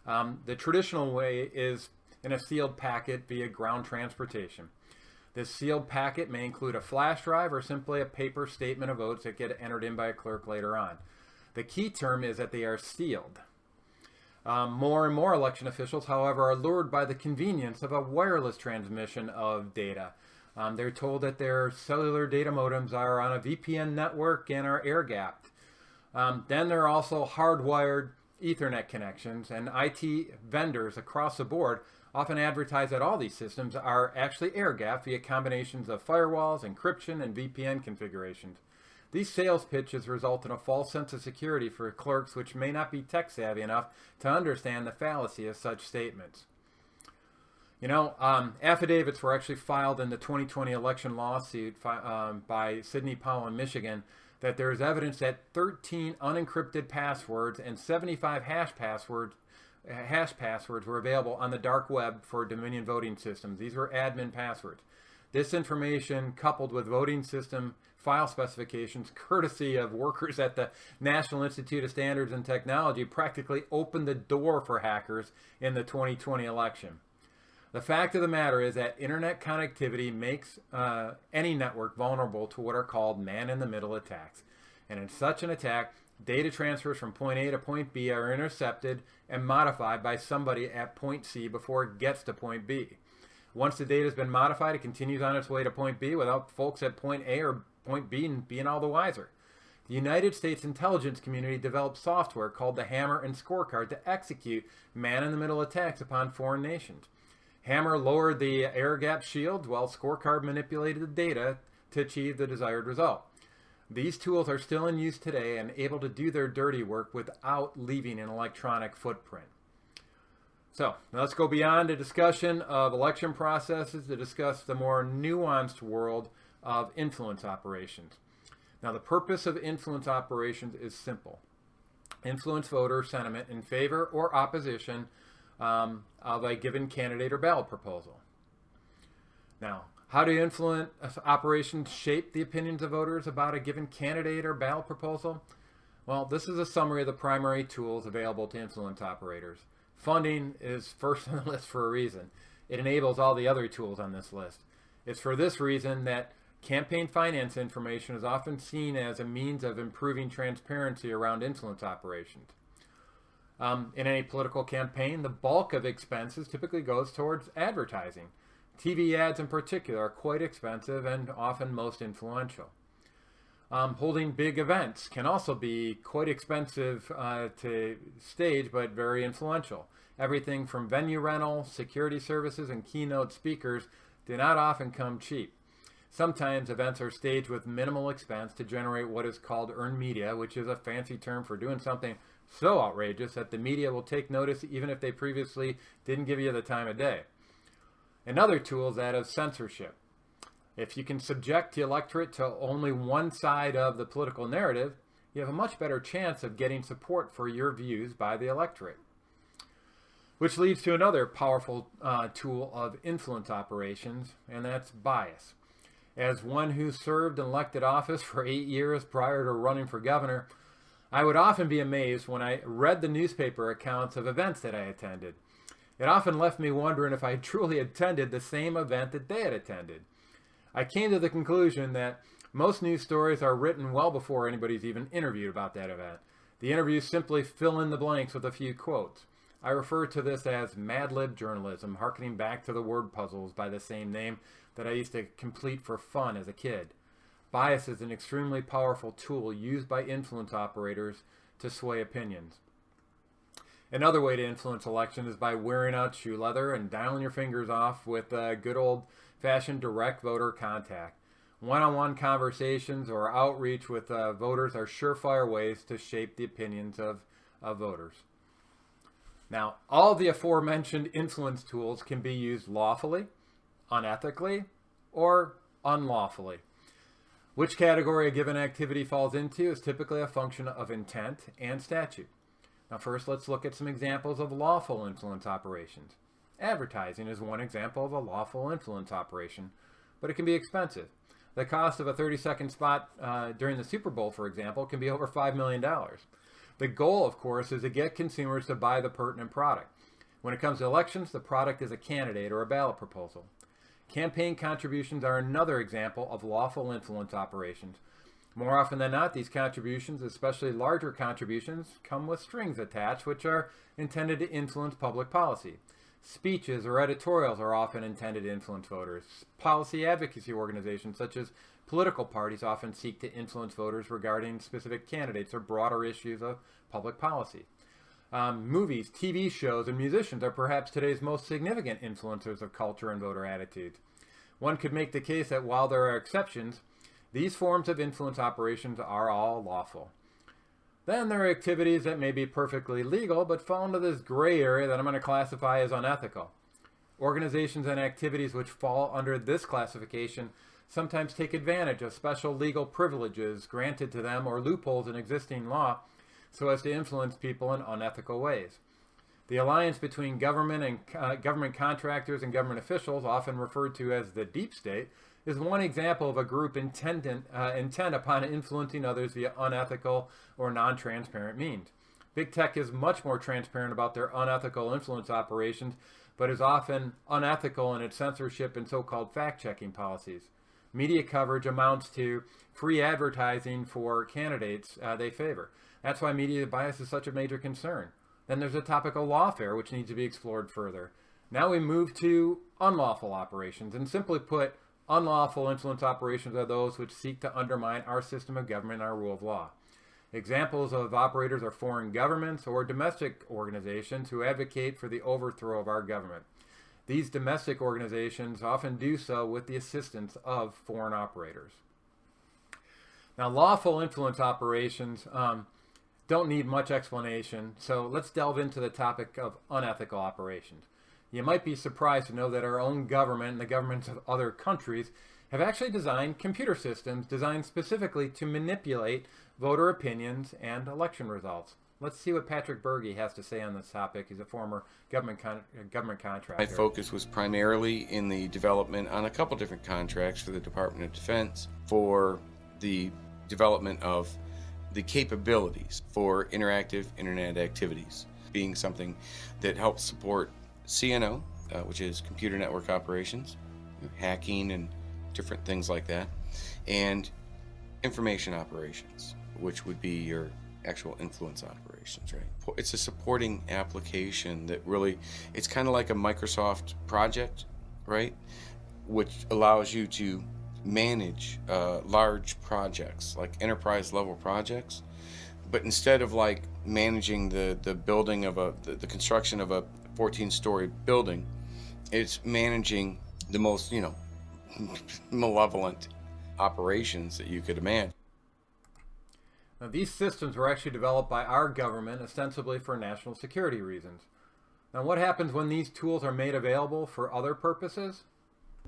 The traditional way is in a sealed packet via ground transportation. This sealed packet may include a flash drive or simply a paper statement of votes that get entered in by a clerk later on. The key term is that they are sealed. More and more election officials, however, are lured by the convenience of a wireless transmission of data. They're told that their cellular data modems are on a VPN network and are air-gapped. Then there are also hardwired Ethernet connections, and IT vendors across the board often advertise that all these systems are actually air-gapped via combinations of firewalls, encryption, and VPN configurations. These sales pitches result in a false sense of security for clerks which may not be tech-savvy enough to understand the fallacy of such statements. You know, affidavits were actually filed in the 2020 election lawsuit by Sidney Powell in Michigan that there is evidence that 13 unencrypted passwords and 75 hash passwords were available on the dark web for Dominion voting systems. These were admin passwords. This information, coupled with voting system file specifications, courtesy of workers at the National Institute of Standards and Technology, practically opened the door for hackers in the 2020 election. The fact of the matter is that internet connectivity makes any network vulnerable to what are called man-in-the-middle attacks. And in such an attack, data transfers from point A to point B are intercepted and modified by somebody at point C before it gets to point B. Once the data has been modified, it continues on its way to point B without folks at point A or point B being all the wiser. The United States intelligence community developed software called the Hammer and Scorecard to execute man-in-the-middle attacks upon foreign nations. Hammer lowered the air-gap shield while Scorecard manipulated the data to achieve the desired result. These tools are still in use today and able to do their dirty work without leaving an electronic footprint. So, now let's go beyond a discussion of election processes to discuss the more nuanced world of influence operations. Now, the purpose of influence operations is simple. Influence voter sentiment in favor or opposition of a given candidate or ballot proposal. Now, how do influence operations shape the opinions of voters about a given candidate or ballot proposal? Well, this is a summary of the primary tools available to influence operators. Funding is first on the list for a reason. It enables all the other tools on this list. It's for this reason that campaign finance information is often seen as a means of improving transparency around influence operations. In any political campaign, the bulk of expenses typically goes towards advertising. TV ads in particular are quite expensive and often most influential. Holding big events can also be quite expensive to stage, but very influential. Everything from venue rental, security services, and keynote speakers do not often come cheap. Sometimes events are staged with minimal expense to generate what is called earned media, which is a fancy term for doing something so outrageous that the media will take notice even if they previously didn't give you the time of day. Another tool is that of censorship. If you can subject the electorate to only one side of the political narrative, you have a much better chance of getting support for your views by the electorate. Which leads to another powerful tool of influence operations, and that's bias. As one who served in elected office for 8 years prior to running for governor, I would often be amazed when I read the newspaper accounts of events that I attended. It often left me wondering if I truly attended the same event that they had attended. I came to the conclusion that most news stories are written well before anybody's even interviewed about that event. The interviews simply fill in the blanks with a few quotes. I refer to this as Mad Lib journalism, harkening back to the word puzzles by the same name that I used to complete for fun as a kid. Bias is an extremely powerful tool used by influence operators to sway opinions. Another way to influence election is by wearing out shoe leather and dialing your fingers off with good old-fashioned direct voter contact. One-on-one conversations or outreach with voters are surefire ways to shape the opinions of voters. Now, all the aforementioned influence tools can be used lawfully, unethically, or unlawfully. Which category a given activity falls into is typically a function of intent and statute. Now first, let's look at some examples of lawful influence operations. Advertising is one example of a lawful influence operation, but it can be expensive. The cost of a 30-second spot during the Super Bowl, for example, can be over $5 million. The goal, of course, is to get consumers to buy the pertinent product. When it comes to elections, the product is a candidate or a ballot proposal. Campaign contributions are another example of lawful influence operations. More often than not, these contributions, especially larger contributions, come with strings attached which are intended to influence public policy. Speeches or editorials are often intended to influence voters. Policy advocacy organizations such as political parties often seek to influence voters regarding specific candidates or broader issues of public policy. Movies, TV shows, and musicians are perhaps today's most significant influencers of culture and voter attitudes. One could make the case that while there are exceptions, these forms of influence operations are all lawful. Then there are activities that may be perfectly legal but fall into this gray area that I'm going to classify as unethical. Organizations and activities which fall under this classification sometimes take advantage of special legal privileges granted to them or loopholes in existing law so as to influence people in unethical ways. The alliance between government and government contractors and government officials, often referred to as the deep state, is one example of a group intent upon influencing others via unethical or non-transparent means. Big tech is much more transparent about their unethical influence operations, but is often unethical in its censorship and so-called fact-checking policies. Media coverage amounts to free advertising for candidates they favor. That's why media bias is such a major concern. Then there's the topic of lawfare, which needs to be explored further. Now we move to unlawful operations, and simply put, unlawful influence operations are those which seek to undermine our system of government and our rule of law. Examples of operators are foreign governments or domestic organizations who advocate for the overthrow of our government. These domestic organizations often do so with the assistance of foreign operators. Now, lawful influence operations don't need much explanation, so let's delve into the topic of unethical operations. You might be surprised to know that our own government and the governments of other countries have actually designed computer systems designed specifically to manipulate voter opinions and election results. Let's see what Patrick Berge has to say on this topic. He's a former government contractor. My focus was primarily in the development on a couple different contracts for the Department of Defense for the development of the capabilities for interactive internet activities, being something that helps support CNO, which is computer network operations, hacking and different things like that, and information operations, which would be your actual influence operations, right? It's a supporting application that really, it's kind of like a Microsoft project, right? Which allows you to manage large projects, like enterprise level projects, but instead of like managing the building of the construction of a 14-story building, it's managing the most, malevolent operations that you could imagine. Now, these systems were actually developed by our government ostensibly for national security reasons. Now, what happens when these tools are made available for other purposes?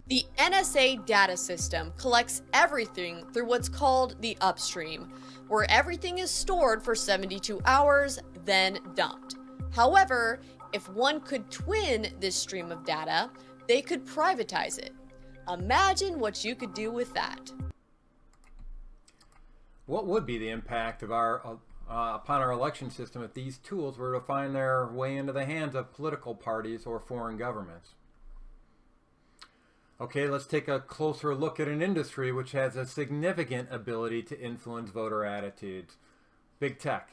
The NSA data system collects everything through what's called the upstream, where everything is stored for 72 hours, then dumped. However, if one could twin this stream of data, they could privatize it. Imagine what you could do with that. What would be the impact of upon our election system if these tools were to find their way into the hands of political parties or foreign governments? Okay, let's take a closer look at an industry which has a significant ability to influence voter attitudes. Big tech.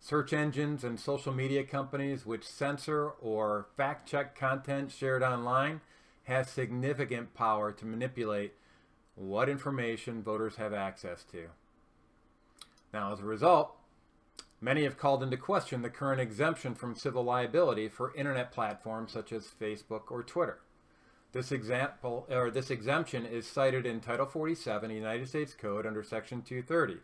Search engines and social media companies which censor or fact-check content shared online have significant power to manipulate what information voters have access to. Now, as a result, many have called into question the current exemption from civil liability for internet platforms such as Facebook or Twitter. This exemption is cited in Title 47 of the United States Code under Section 230.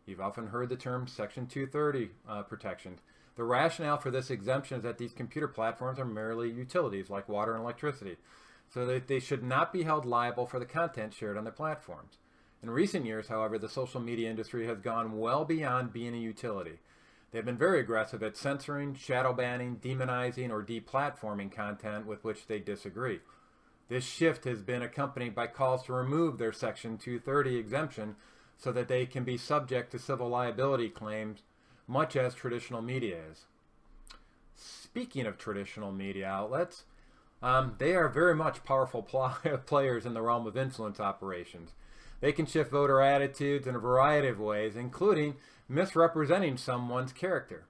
You've often heard the term Section 230 protections. The rationale for this exemption is that these computer platforms are merely utilities like water and electricity, so that they should not be held liable for the content shared on their platforms. In recent years, however, the social media industry has gone well beyond being a utility. They've been very aggressive at censoring, shadow banning, demonizing, or deplatforming content with which they disagree. This shift has been accompanied by calls to remove their Section 230 exemption so that they can be subject to civil liability claims, much as traditional media is. Speaking of traditional media outlets, they are very much powerful players in the realm of influence operations. They can shift voter attitudes in a variety of ways, including misrepresenting someone's character.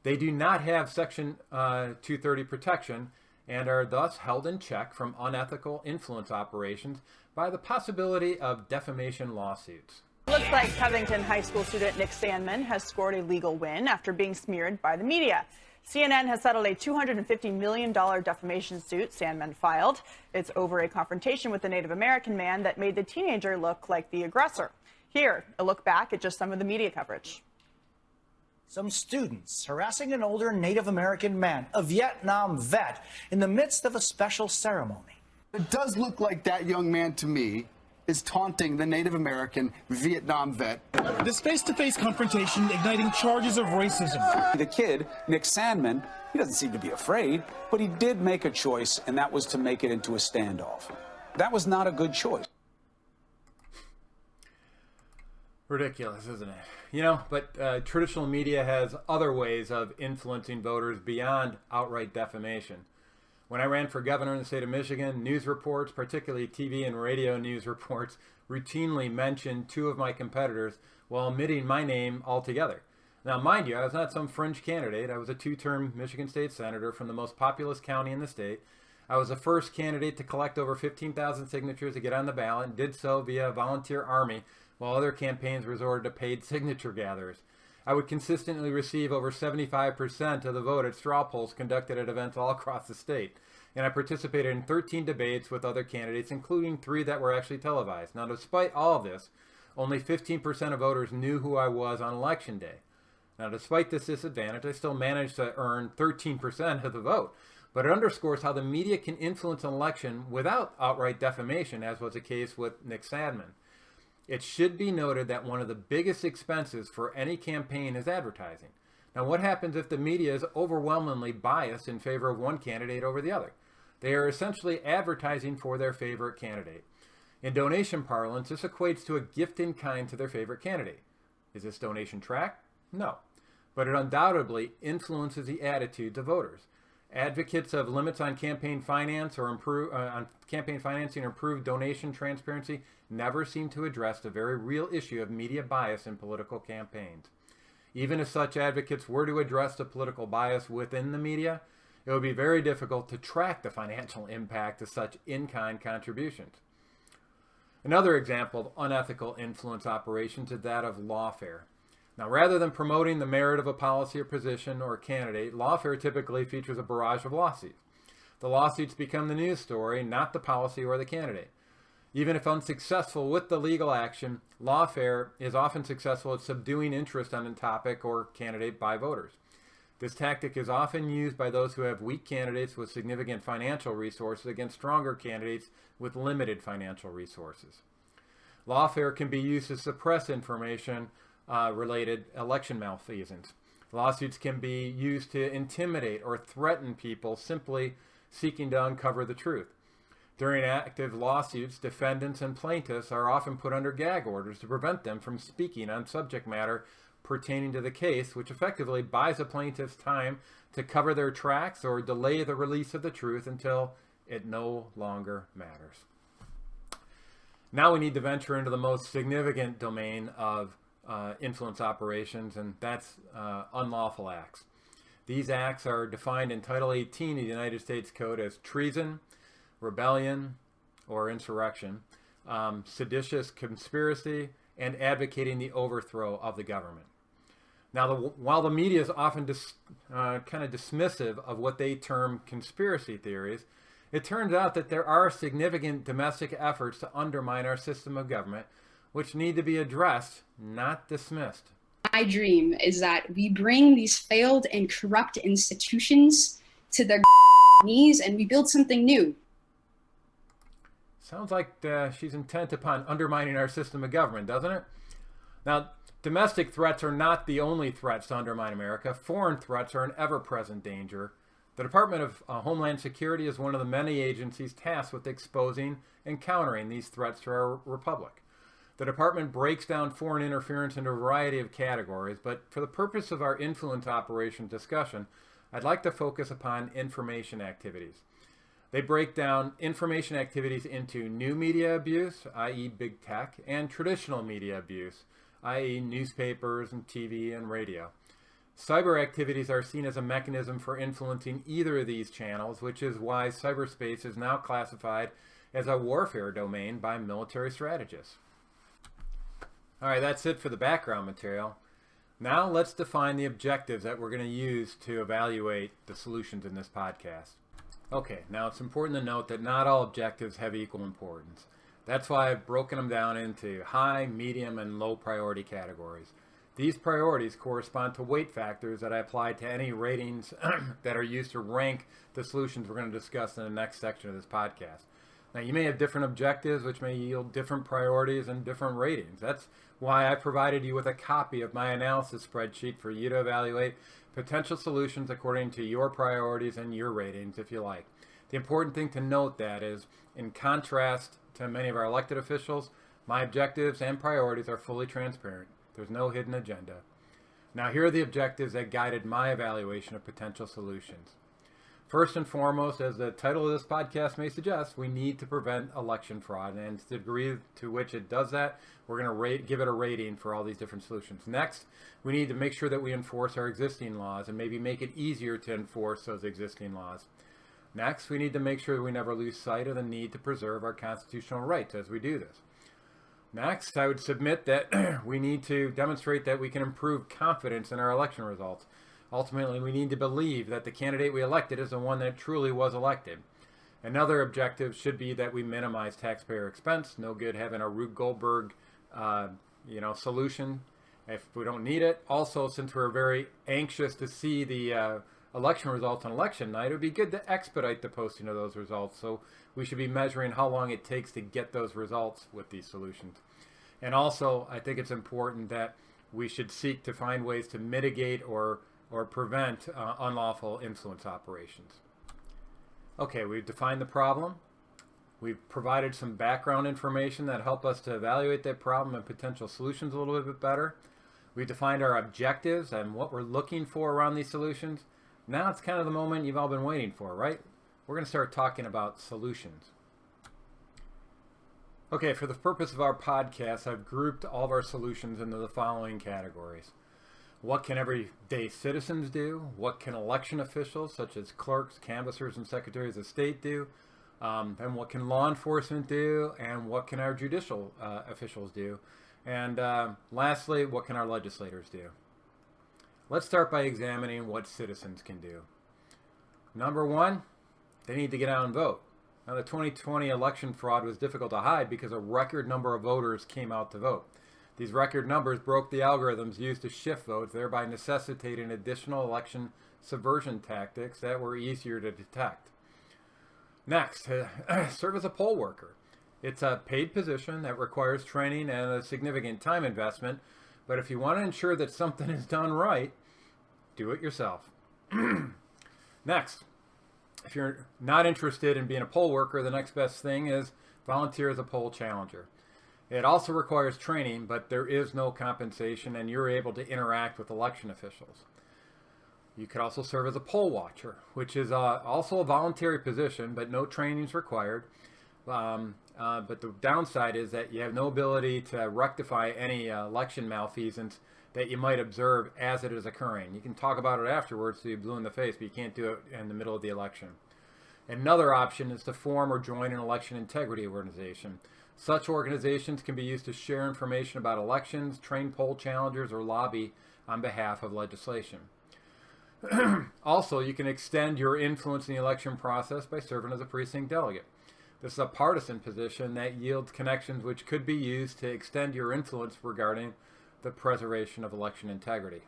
They do not have Section 230 protection and are thus held in check from unethical influence operations by the possibility of defamation lawsuits. Looks like Covington High School student Nick Sandman has scored a legal win after being smeared by the media. CNN has settled a $250 million defamation suit Sandman filed. It's over a confrontation with the Native American man that made the teenager look like the aggressor. Here, a look back at just some of the media coverage. Some students harassing an older Native American man, a Vietnam vet, in the midst of a special ceremony. It does look like that young man to me is taunting the Native American Vietnam vet. This face-to-face confrontation igniting charges of racism. The kid, Nick Sandman, he doesn't seem to be afraid, but he did make a choice, and that was to make it into a standoff. That was not a good choice. Ridiculous, isn't it? You know, but traditional media has other ways of influencing voters beyond outright defamation. When I ran for governor in the state of Michigan, news reports, particularly TV and radio news reports, routinely mentioned two of my competitors while omitting my name altogether. Now, mind you, I was not some fringe candidate. I was a two-term Michigan state senator from the most populous county in the state. I was the first candidate to collect over 15,000 signatures to get on the ballot and did so via a volunteer army, while other campaigns resorted to paid signature gatherers. I would consistently receive over 75% of the vote at straw polls conducted at events all across the state. And I participated in 13 debates with other candidates, including 3 that were actually televised. Now, despite all of this, only 15% of voters knew who I was on Election Day. Now, despite this disadvantage, I still managed to earn 13% of the vote. But it underscores how the media can influence an election without outright defamation, as was the case with Nick Sandman. It should be noted that one of the biggest expenses for any campaign is advertising. Now, what happens if the media is overwhelmingly biased in favor of one candidate over the other? They are essentially advertising for their favorite candidate. In donation parlance, this equates to a gift in kind to their favorite candidate. Is this donation tracked? No. But it undoubtedly influences the attitudes of voters. Advocates of limits on campaign finance or campaign financing or improved donation transparency never seem to address the very real issue of media bias in political campaigns. Even if such advocates were to address the political bias within the media, it would be very difficult to track the financial impact of such in-kind contributions. Another example of unethical influence operations is that of lawfare. Now, rather than promoting the merit of a policy or position or candidate, lawfare typically features a barrage of lawsuits. The lawsuits become the news story, not the policy or the candidate. Even if unsuccessful with the legal action, lawfare is often successful at subduing interest on a topic or candidate by voters. This tactic is often used by those who have weak candidates with significant financial resources against stronger candidates with limited financial resources. Lawfare can be used to suppress information related election malfeasance. Lawsuits can be used to intimidate or threaten people simply seeking to uncover the truth. During active lawsuits, defendants and plaintiffs are often put under gag orders to prevent them from speaking on subject matter pertaining to the case, which effectively buys a plaintiff's time to cover their tracks or delay the release of the truth until it no longer matters. Now we need to venture into the most significant domain of influence operations, and that's unlawful acts. These acts are defined in Title 18 of the United States Code as treason, rebellion, or insurrection, seditious conspiracy, and advocating the overthrow of the government. Now, while the media is often kind of dismissive of what they term conspiracy theories, it turns out that there are significant domestic efforts to undermine our system of government, which need to be addressed, not dismissed. My dream is that we bring these failed and corrupt institutions to their knees and we build something new. Sounds like she's intent upon undermining our system of government, doesn't it? Now, domestic threats are not the only threats to undermine America. Foreign threats are an ever-present danger. The Department of Homeland Security is one of the many agencies tasked with exposing and countering these threats to our republic. The department breaks down foreign interference into a variety of categories, but for the purpose of our influence operation discussion, I'd like to focus upon information activities. They break down information activities into new media abuse, i.e. big tech, and traditional media abuse, i.e. newspapers and TV and radio. Cyber activities are seen as a mechanism for influencing either of these channels, which is why cyberspace is now classified as a warfare domain by military strategists. All right, that's it for the background material. Now let's define the objectives that we're going to use to evaluate the solutions in this podcast. Okay, now it's important to note that not all objectives have equal importance. That's why I've broken them down into high, medium, and low priority categories. These priorities correspond to weight factors that I apply to any ratings that are used to rank the solutions we're going to discuss in the next section of this podcast. Now, you may have different objectives, which may yield different priorities and different ratings. That's why I provided you with a copy of my analysis spreadsheet for you to evaluate potential solutions according to your priorities and your ratings, if you like. The important thing to note that is, in contrast to many of our elected officials, my objectives and priorities are fully transparent. There's no hidden agenda. Now, here are the objectives that guided my evaluation of potential solutions. First and foremost, as the title of this podcast may suggest, we need to prevent election fraud, and to the degree to which it does that, we're going to give it a rating for all these different solutions. Next, we need to make sure that we enforce our existing laws and maybe make it easier to enforce those existing laws. Next, we need to make sure that we never lose sight of the need to preserve our constitutional rights as we do this. Next, I would submit that we need to demonstrate that we can improve confidence in our election results. Ultimately, we need to believe that the candidate we elected is the one that truly was elected. Another objective should be that we minimize taxpayer expense. No good having a Rube Goldberg, solution if we don't need it. Also, since we're very anxious to see the election results on election night, it would be good to expedite the posting of those results. So we should be measuring how long it takes to get those results with these solutions. And also, I think it's important that we should seek to find ways to mitigate or prevent unlawful influence operations. Okay, we've defined the problem. We've provided some background information that help us to evaluate that problem and potential solutions a little bit better. We've defined our objectives and what we're looking for around these solutions. Now it's kind of the moment you've all been waiting for, right? We're going to start talking about solutions. Okay, for the purpose of our podcast, I've grouped all of our solutions into the following categories. What can everyday citizens do? What can election officials, such as clerks, canvassers, and secretaries of state do? And what can law enforcement do? And what can our judicial officials do? And lastly, what can our legislators do? Let's start by examining what citizens can do. Number one, they need to get out and vote. Now, the 2020 election fraud was difficult to hide because a record number of voters came out to vote. These record numbers broke the algorithms used to shift votes, thereby necessitating additional election subversion tactics that were easier to detect. Next, serve as a poll worker. It's a paid position that requires training and a significant time investment, but if you want to ensure that something is done right, do it yourself. Next, if you're not interested in being a poll worker, the next best thing is volunteer as a poll challenger. It also requires training, but there is no compensation, and you're able to interact with election officials. You could also serve as a poll watcher, which is also a voluntary position, but no training is required. But the downside is that you have no ability to rectify any election malfeasance that you might observe as it is occurring. You can talk about it afterwards so you're blue in the face, but you can't do it in the middle of the election. Another option is to form or join an election integrity organization. Such organizations can be used to share information about elections, train poll challengers, or lobby on behalf of legislation. Also, you can extend your influence in the election process by serving as a precinct delegate. This is a partisan position that yields connections which could be used to extend your influence regarding the preservation of election integrity.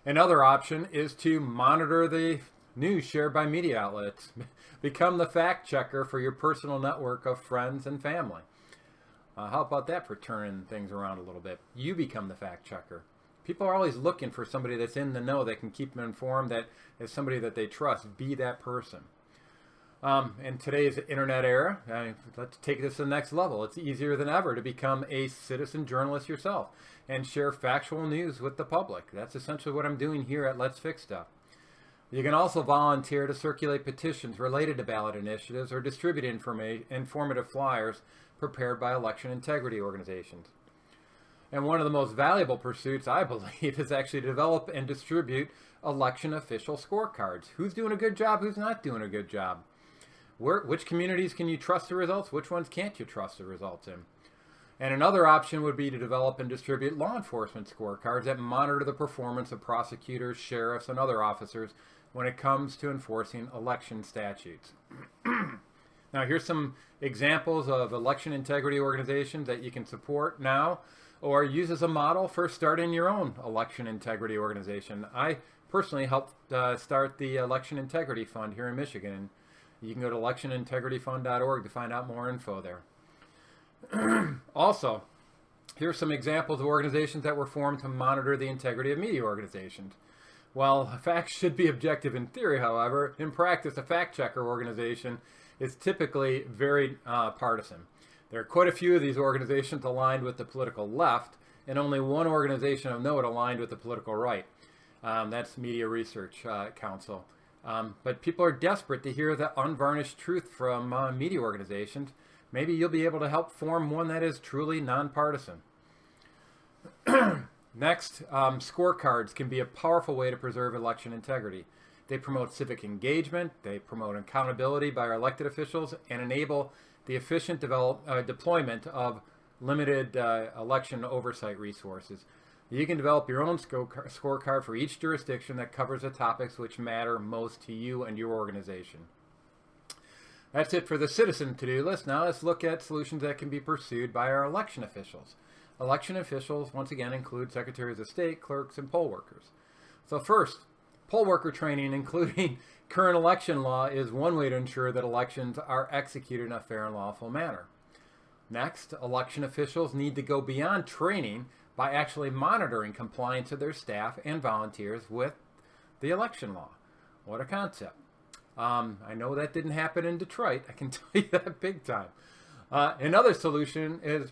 Another option is to monitor the news shared by media outlets. Become the fact checker for your personal network of friends and family. How about that for turning things around a little bit? You become the fact checker. People are always looking for somebody that's in the know that can keep them informed, that is somebody that they trust. Be that person. In today's internet era, let's take this to the next level. It's easier than ever to become a citizen journalist yourself and share factual news with the public. That's essentially what I'm doing here at Let's Fix Stuff. You can also volunteer to circulate petitions related to ballot initiatives or distribute informative flyers prepared by election integrity organizations. And one of the most valuable pursuits, I believe, is actually to develop and distribute election official scorecards. Who's doing a good job? Who's not doing a good job? Which communities can you trust the results? Which ones can't you trust the results in? And another option would be to develop and distribute law enforcement scorecards that monitor the performance of prosecutors, sheriffs, and other officers when it comes to enforcing election statutes. Now, here's some examples of election integrity organizations that you can support now or use as a model for starting your own election integrity organization. I personally helped start the Election Integrity Fund here in Michigan. You can go to electionintegrityfund.org to find out more info there. Also, here's some examples of organizations that were formed to monitor the integrity of media organizations. While facts should be objective in theory, however, in practice, a fact checker organization is typically very partisan. There are quite a few of these organizations aligned with the political left, and only one organization of note aligned with the political right. That's Media Research Council. But people are desperate to hear the unvarnished truth from media organizations. Maybe you'll be able to help form one that is truly nonpartisan. Next, scorecards can be a powerful way to preserve election integrity. They promote civic engagement, they promote accountability by our elected officials, and enable the efficient deployment of limited election oversight resources. You can develop your own scorecard for each jurisdiction that covers the topics which matter most to you and your organization. That's it for the citizen to-do list. Now let's look at solutions that can be pursued by our election officials. Election officials, once again, include secretaries of state, clerks, and poll workers. So first, poll worker training, including current election law, is one way to ensure that elections are executed in a fair and lawful manner. Next, election officials need to go beyond training by actually monitoring compliance of their staff and volunteers with the election law. What a concept. I know that didn't happen in Detroit. I can tell you that big time. Another solution is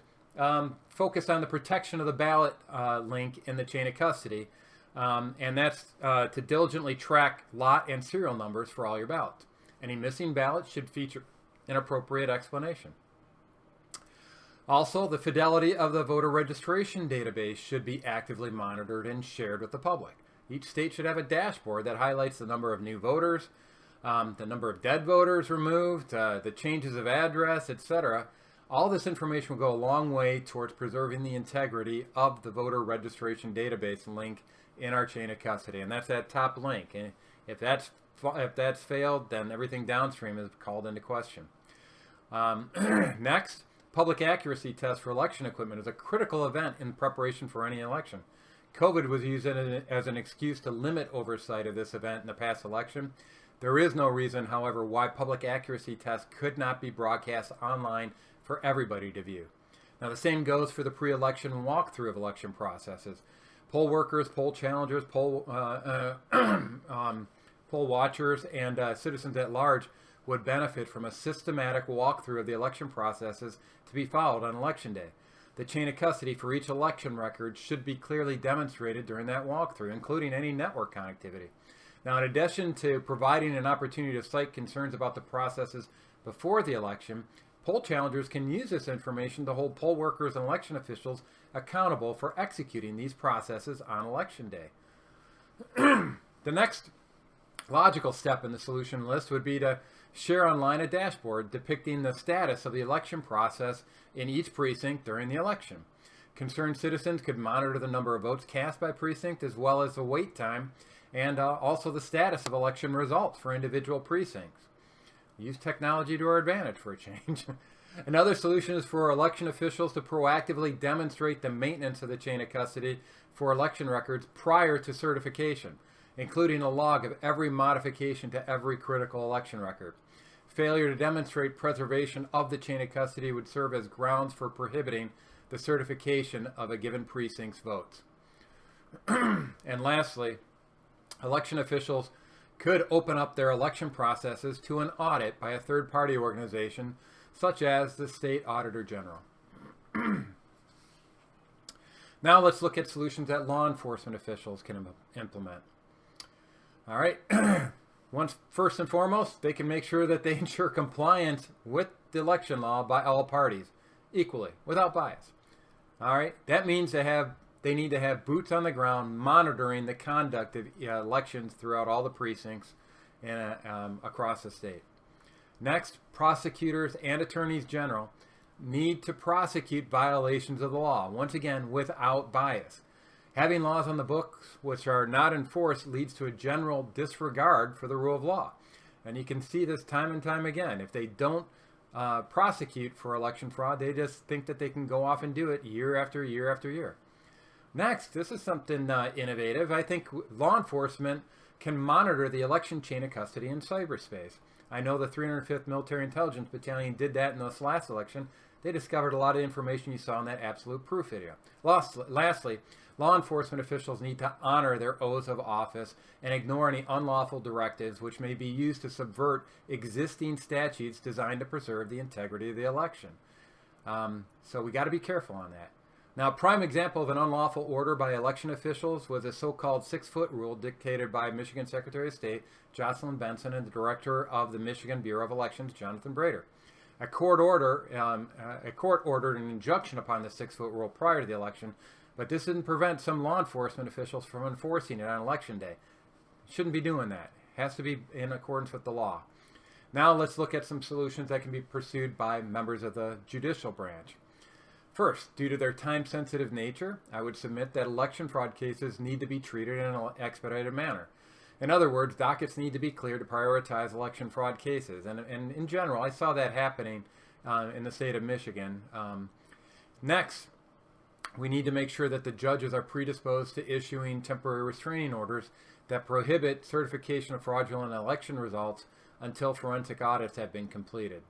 focused on the protection of the ballot link in the chain of custody, and that's to diligently track lot and serial numbers for all your ballots. Any missing ballots should feature an appropriate explanation. Also, the fidelity of the voter registration database should be actively monitored and shared with the public. Each state should have a dashboard that highlights the number of new voters, the number of dead voters removed, the changes of address, etc. All this information will go a long way towards preserving the integrity of the voter registration database link in our chain of custody, and that's that top link. And if that's failed, then everything downstream is called into question. Next, public accuracy test for election equipment is a critical event in preparation for any election. COVID was used as an excuse to limit oversight of this event in the past election. There is no reason, however, why public accuracy tests could not be broadcast online for everybody to view. Now, the same goes for the pre-election walkthrough of election processes. Poll workers, poll challengers, poll watchers, and citizens at large would benefit from a systematic walkthrough of the election processes to be followed on Election Day. The chain of custody for each election record should be clearly demonstrated during that walkthrough, including any network connectivity. Now, in addition to providing an opportunity to cite concerns about the processes before the election, poll challengers can use this information to hold poll workers and election officials accountable for executing these processes on election day. The next logical step in the solution list would be to share online a dashboard depicting the status of the election process in each precinct during the election. Concerned citizens could monitor the number of votes cast by precinct as well as the wait time and also the status of election results for individual precincts. Use technology to our advantage for a change. Another solution is for election officials to proactively demonstrate the maintenance of the chain of custody for election records prior to certification, including a log of every modification to every critical election record. Failure to demonstrate preservation of the chain of custody would serve as grounds for prohibiting the certification of a given precinct's votes. And lastly, election officials could open up their election processes to an audit by a third-party organization, such as the State Auditor General. Now let's look at solutions that law enforcement officials can implement. All right. First and foremost, they can make sure that they ensure compliance with the election law by all parties equally, without bias. All right. That means they need to have boots on the ground monitoring the conduct of elections throughout all the precincts and across the state. Next, prosecutors and attorneys general need to prosecute violations of the law, once again, without bias. Having laws on the books which are not enforced leads to a general disregard for the rule of law. And you can see this time and time again. If they don't prosecute for election fraud, they just think that they can go off and do it year after year after year. Next, this is something innovative. I think law enforcement can monitor the election chain of custody in cyberspace. I know the 305th Military Intelligence Battalion did that in this last election. They discovered a lot of information you saw in that Absolute Proof video. Lastly, law enforcement officials need to honor their oaths of office and ignore any unlawful directives which may be used to subvert existing statutes designed to preserve the integrity of the election. So we got to be careful on that. Now, a prime example of an unlawful order by election officials was a so-called 6-foot rule dictated by Michigan Secretary of State Jocelyn Benson and the Director of the Michigan Bureau of Elections, Jonathan Brader. A court ordered an injunction upon the 6-foot rule prior to the election, but this didn't prevent some law enforcement officials from enforcing it on election day. Shouldn't be doing that. It has to be in accordance with the law. Now let's look at some solutions that can be pursued by members of the judicial branch. First, due to their time-sensitive nature, I would submit that election fraud cases need to be treated in an expedited manner. In other words, dockets need to be cleared to prioritize election fraud cases. And in general, I saw that happening in the state of Michigan. Next, we need to make sure that the judges are predisposed to issuing temporary restraining orders that prohibit certification of fraudulent election results until forensic audits have been completed.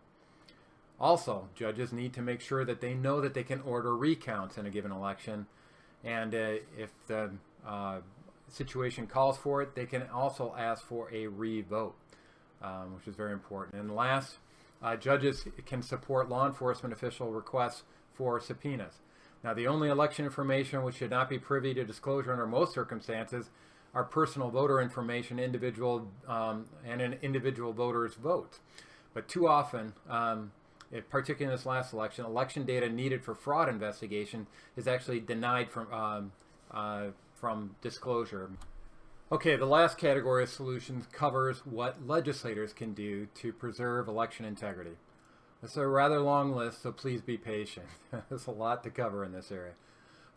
Also, judges need to make sure that they know that they can order recounts in a given election, and if the situation calls for it, they can also ask for a re-vote, which is very important. And last, judges can support law enforcement official requests for subpoenas. Now, the only election information which should not be privy to disclosure under most circumstances are personal voter information, and an individual voter's votes. But too often, particularly in this last election, election data needed for fraud investigation is actually denied from disclosure. Okay, the last category of solutions covers what legislators can do to preserve election integrity. It's a rather long list, so please be patient. There's a lot to cover in this area.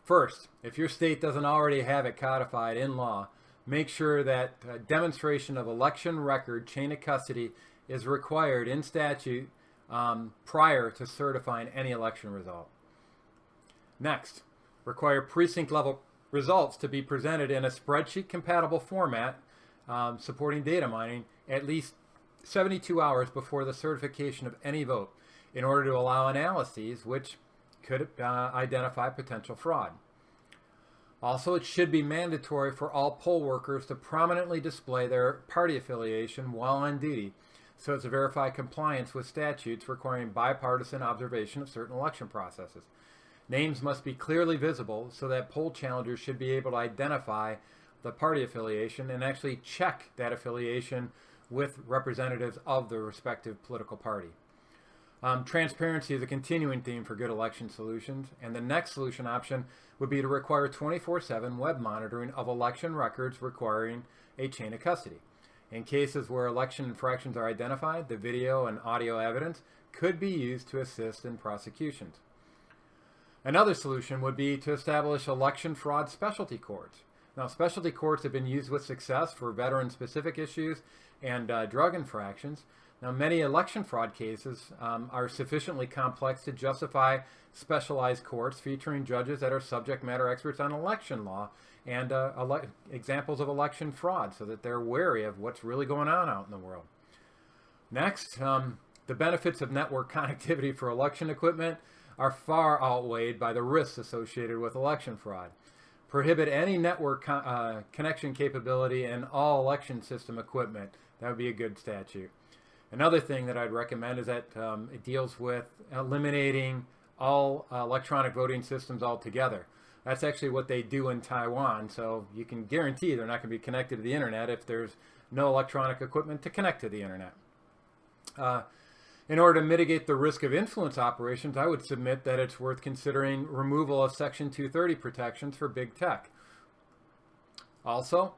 First, if your state doesn't already have it codified in law, make sure that demonstration of election record chain of custody is required in statute prior to certifying any election result. Next, require precinct level results to be presented in a spreadsheet compatible format supporting data mining at least 72 hours before the certification of any vote in order to allow analyses which could identify potential fraud. Also, it should be mandatory for all poll workers to prominently display their party affiliation while on duty so as to verify compliance with statutes requiring bipartisan observation of certain election processes. Names must be clearly visible so that poll challengers should be able to identify the party affiliation and actually check that affiliation with representatives of the respective political party. Transparency is a continuing theme for good election solutions, and the next solution option would be to require 24/7 web monitoring of election records requiring a chain of custody. In cases where election infractions are identified, the video and audio evidence could be used to assist in prosecutions. Another solution would be to establish election fraud specialty courts. Now, specialty courts have been used with success for veteran-specific issues and drug infractions. Now, many election fraud cases are sufficiently complex to justify specialized courts featuring judges that are subject matter experts on election law and examples of election fraud so that they're wary of what's really going on out in the world. Next, the benefits of network connectivity for election equipment are far outweighed by the risks associated with election fraud. Prohibit any network connection capability in all election system equipment. That would be a good statute. Another thing that I'd recommend is that it deals with eliminating all electronic voting systems altogether. That's actually what they do in Taiwan, so you can guarantee they're not going to be connected to the internet if there's no electronic equipment to connect to the internet. In order to mitigate the risk of influence operations, I would submit that it's worth considering removal of Section 230 protections for big tech. Also,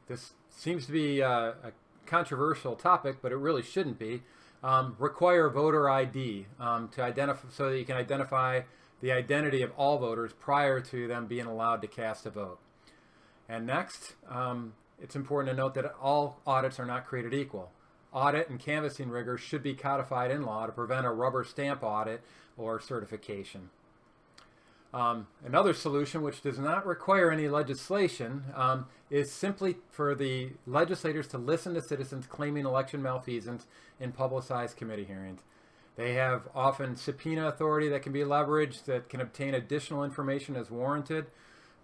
this seems to be a controversial topic, but it really shouldn't be. Require voter ID to identify, so that you can identify the identity of all voters prior to them being allowed to cast a vote. And next, it's important to note that all audits are not created equal. Audit and canvassing rigors should be codified in law to prevent a rubber stamp audit or certification. Another solution, which does not require any legislation, is simply for the legislators to listen to citizens claiming election malfeasance in publicized committee hearings. They have often subpoena authority that can be leveraged, that can obtain additional information as warranted,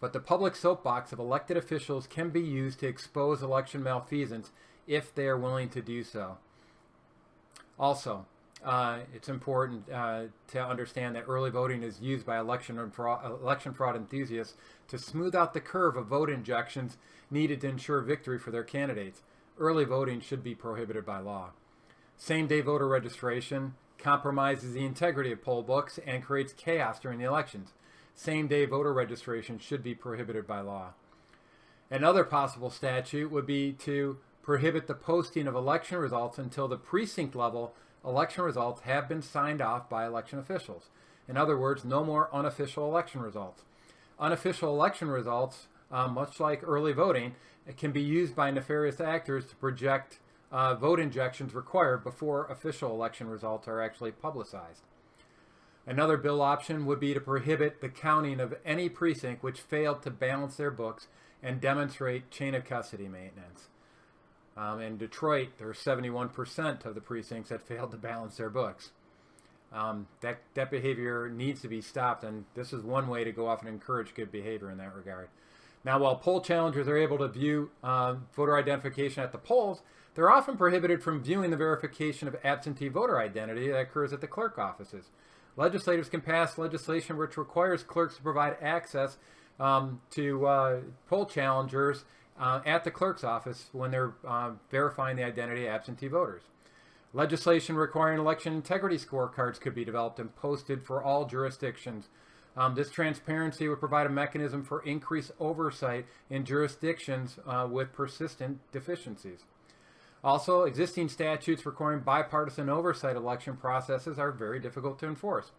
but the public soapbox of elected officials can be used to expose election malfeasance if they are willing to do so. Also, it's important to understand that early voting is used by election fraud enthusiasts to smooth out the curve of vote injections needed to ensure victory for their candidates. Early voting should be prohibited by law. Same-day voter registration compromises the integrity of poll books and creates chaos during the elections. Same-day voter registration should be prohibited by law. Another possible statute would be to prohibit the posting of election results until the precinct level election results have been signed off by election officials. In other words, no more unofficial election results. Unofficial election results, much like early voting, can be used by nefarious actors to project vote injections required before official election results are actually publicized. Another bill option would be to prohibit the counting of any precinct which failed to balance their books and demonstrate chain of custody maintenance. In Detroit, there are 71% of the precincts that failed to balance their books. That behavior needs to be stopped, and this is one way to go off and encourage good behavior in that regard. Now, while poll challengers are able to view voter identification at the polls, they're often prohibited from viewing the verification of absentee voter identity that occurs at the clerk offices. Legislators can pass legislation which requires clerks to provide access to poll challengers at the clerk's office when they're verifying the identity of absentee voters. Legislation requiring election integrity scorecards could be developed and posted for all jurisdictions. This transparency would provide a mechanism for increased oversight in jurisdictions with persistent deficiencies. Also, existing statutes requiring bipartisan oversight of election processes are very difficult to enforce.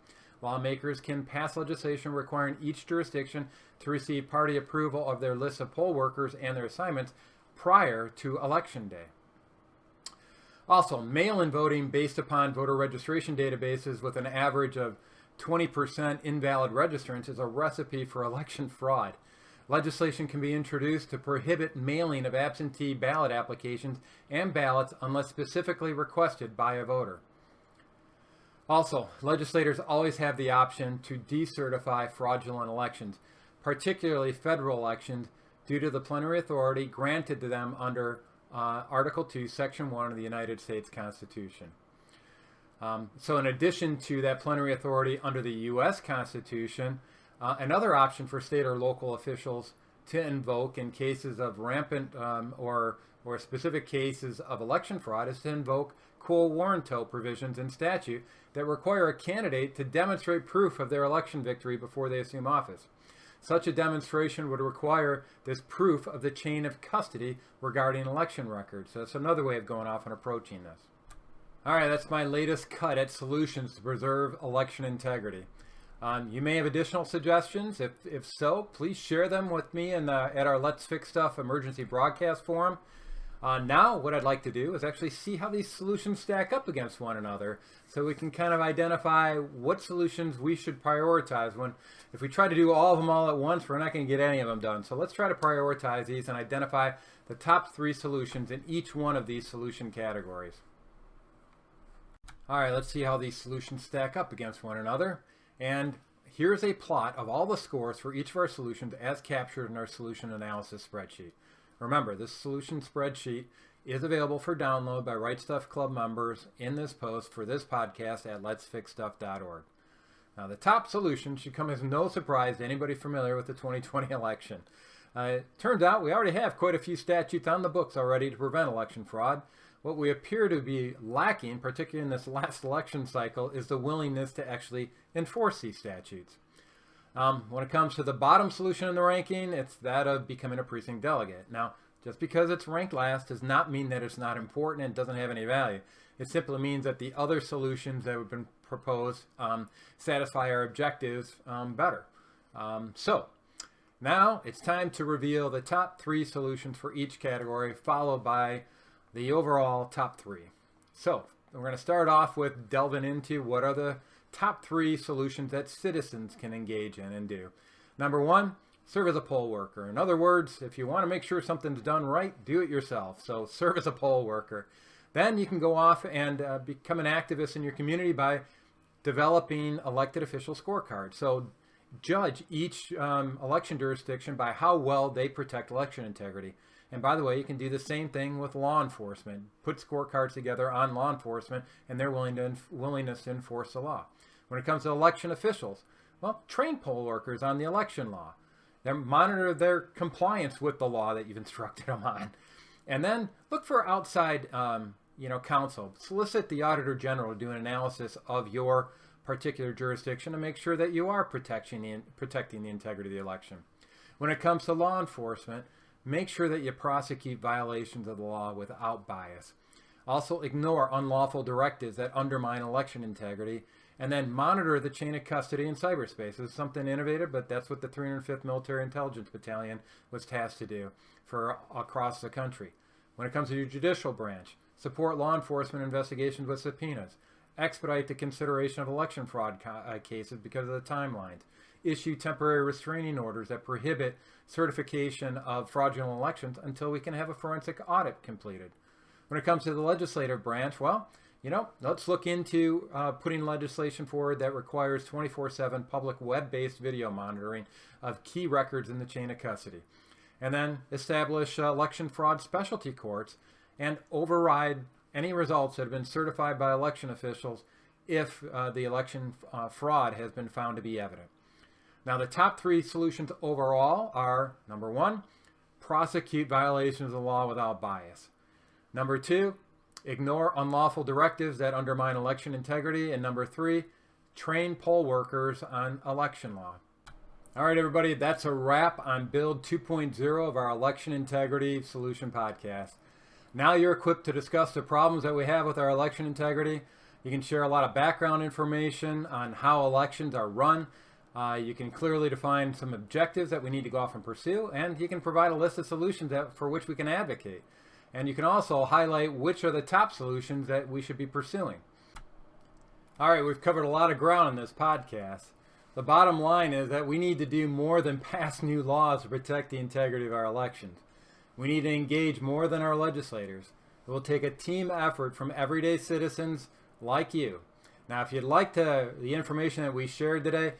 Lawmakers can pass legislation requiring each jurisdiction to receive party approval of their list of poll workers and their assignments prior to Election Day. Also, mail-in voting based upon voter registration databases with an average of 20% invalid registrants is a recipe for election fraud. Legislation can be introduced to prohibit mailing of absentee ballot applications and ballots unless specifically requested by a voter. Also, legislators always have the option to decertify fraudulent elections, particularly federal elections, due to the plenary authority granted to them under Article 2, Section 1 of the United States Constitution. So in addition to that plenary authority under the U.S. Constitution, another option for state or local officials to invoke in cases of rampant or specific cases of election fraud is to invoke quo warranto provisions in statute that require a candidate to demonstrate proof of their election victory before they assume office. Such a demonstration would require this proof of the chain of custody regarding election records. So that's another way of going off and approaching this. All right, that's my latest cut at solutions to preserve election integrity. You may have additional suggestions. If so, please share them with me at our Let's Fix Stuff emergency broadcast forum. Now, what I'd like to do is actually see how these solutions stack up against one another, so we can kind of identify what solutions we should prioritize. If we try to do all of them all at once, we're not going to get any of them done. So let's try to prioritize these and identify the top 3 solutions in each one of these solution categories. All right, let's see how these solutions stack up against one another. And here's a plot of all the scores for each of our solutions as captured in our solution analysis spreadsheet. Remember, this solution spreadsheet is available for download by Right Stuff Club members in this post for this podcast at letsfixstuff.org. Now, the top solution should come as no surprise to anybody familiar with the 2020 election. It turns out we already have quite a few statutes on the books already to prevent election fraud. What we appear to be lacking, particularly in this last election cycle, is the willingness to actually enforce these statutes. When it comes to the bottom solution in the ranking, it's that of becoming a precinct delegate. Now, just because it's ranked last does not mean that it's not important and doesn't have any value. It simply means that the other solutions that have been proposed satisfy our objectives better. So, now it's time to reveal the top 3 solutions for each category, followed by the overall top 3. So, we're going to start off with delving into what are the top 3 solutions that citizens can engage in and do. Number 1, serve as a poll worker. In other words, if you want to make sure something's done right, do it yourself. So serve as a poll worker. Then you can go off and become an activist in your community by developing elected official scorecards. So judge each election jurisdiction by how well they protect election integrity. And by the way, you can do the same thing with law enforcement. Put scorecards together on law enforcement and their willingness to enforce the law. When it comes to election officials, well, train poll workers on the election law. Monitor their compliance with the law that you've instructed them on. And then look for outside counsel. Solicit the Auditor General to do an analysis of your particular jurisdiction to make sure that you are protecting the integrity of the election. When it comes to law enforcement, make sure that you prosecute violations of the law without bias. Also, ignore unlawful directives that undermine election integrity, and then monitor the chain of custody in cyberspace. This is something innovative, but that's what the 305th Military Intelligence Battalion was tasked to do for across the country. When it comes to your judicial branch, support law enforcement investigations with subpoenas. Expedite the consideration of election fraud cases because of the timelines. Issue temporary restraining orders that prohibit certification of fraudulent elections until we can have a forensic audit completed. When it comes to the legislative branch, well, let's look into putting legislation forward that requires 24/7 public web-based video monitoring of key records in the chain of custody. And then establish election fraud specialty courts and override any results that have been certified by election officials if the election fraud has been found to be evident. Now, the top 3 solutions overall are, number 1, prosecute violations of the law without bias. Number 2, ignore unlawful directives that undermine election integrity. And number 3, train poll workers on election law. All right, everybody, that's a wrap on Build 2.0 of our Election Integrity Solution Podcast. Now you're equipped to discuss the problems that we have with our election integrity. You can share a lot of background information on how elections are run. You can clearly define some objectives that we need to go off and pursue, and you can provide a list of solutions for which we can advocate. And you can also highlight which are the top solutions that we should be pursuing. All right, we've covered a lot of ground in this podcast. The bottom line is that we need to do more than pass new laws to protect the integrity of our elections. We need to engage more than our legislators. It will take a team effort from everyday citizens like you. Now, if you'd like the information that we shared today,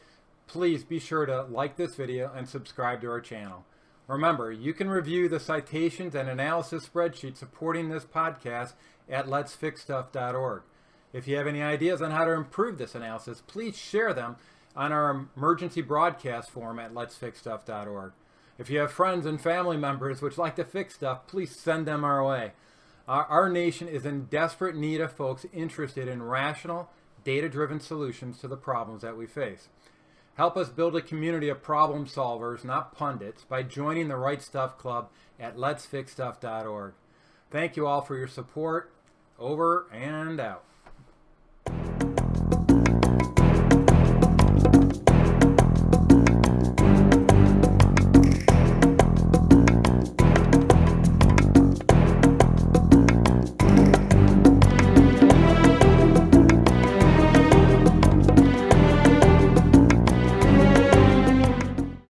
please be sure to like this video and subscribe to our channel. Remember, you can review the citations and analysis spreadsheet supporting this podcast at letsfixstuff.org. If you have any ideas on how to improve this analysis, please share them on our emergency broadcast forum at letsfixstuff.org. If you have friends and family members which like to fix stuff, please send them our way. Our nation is in desperate need of folks interested in rational, data-driven solutions to the problems that we face. Help us build a community of problem solvers, not pundits, by joining the Right Stuff Club at letsfixstuff.org. Thank you all for your support. Over and out.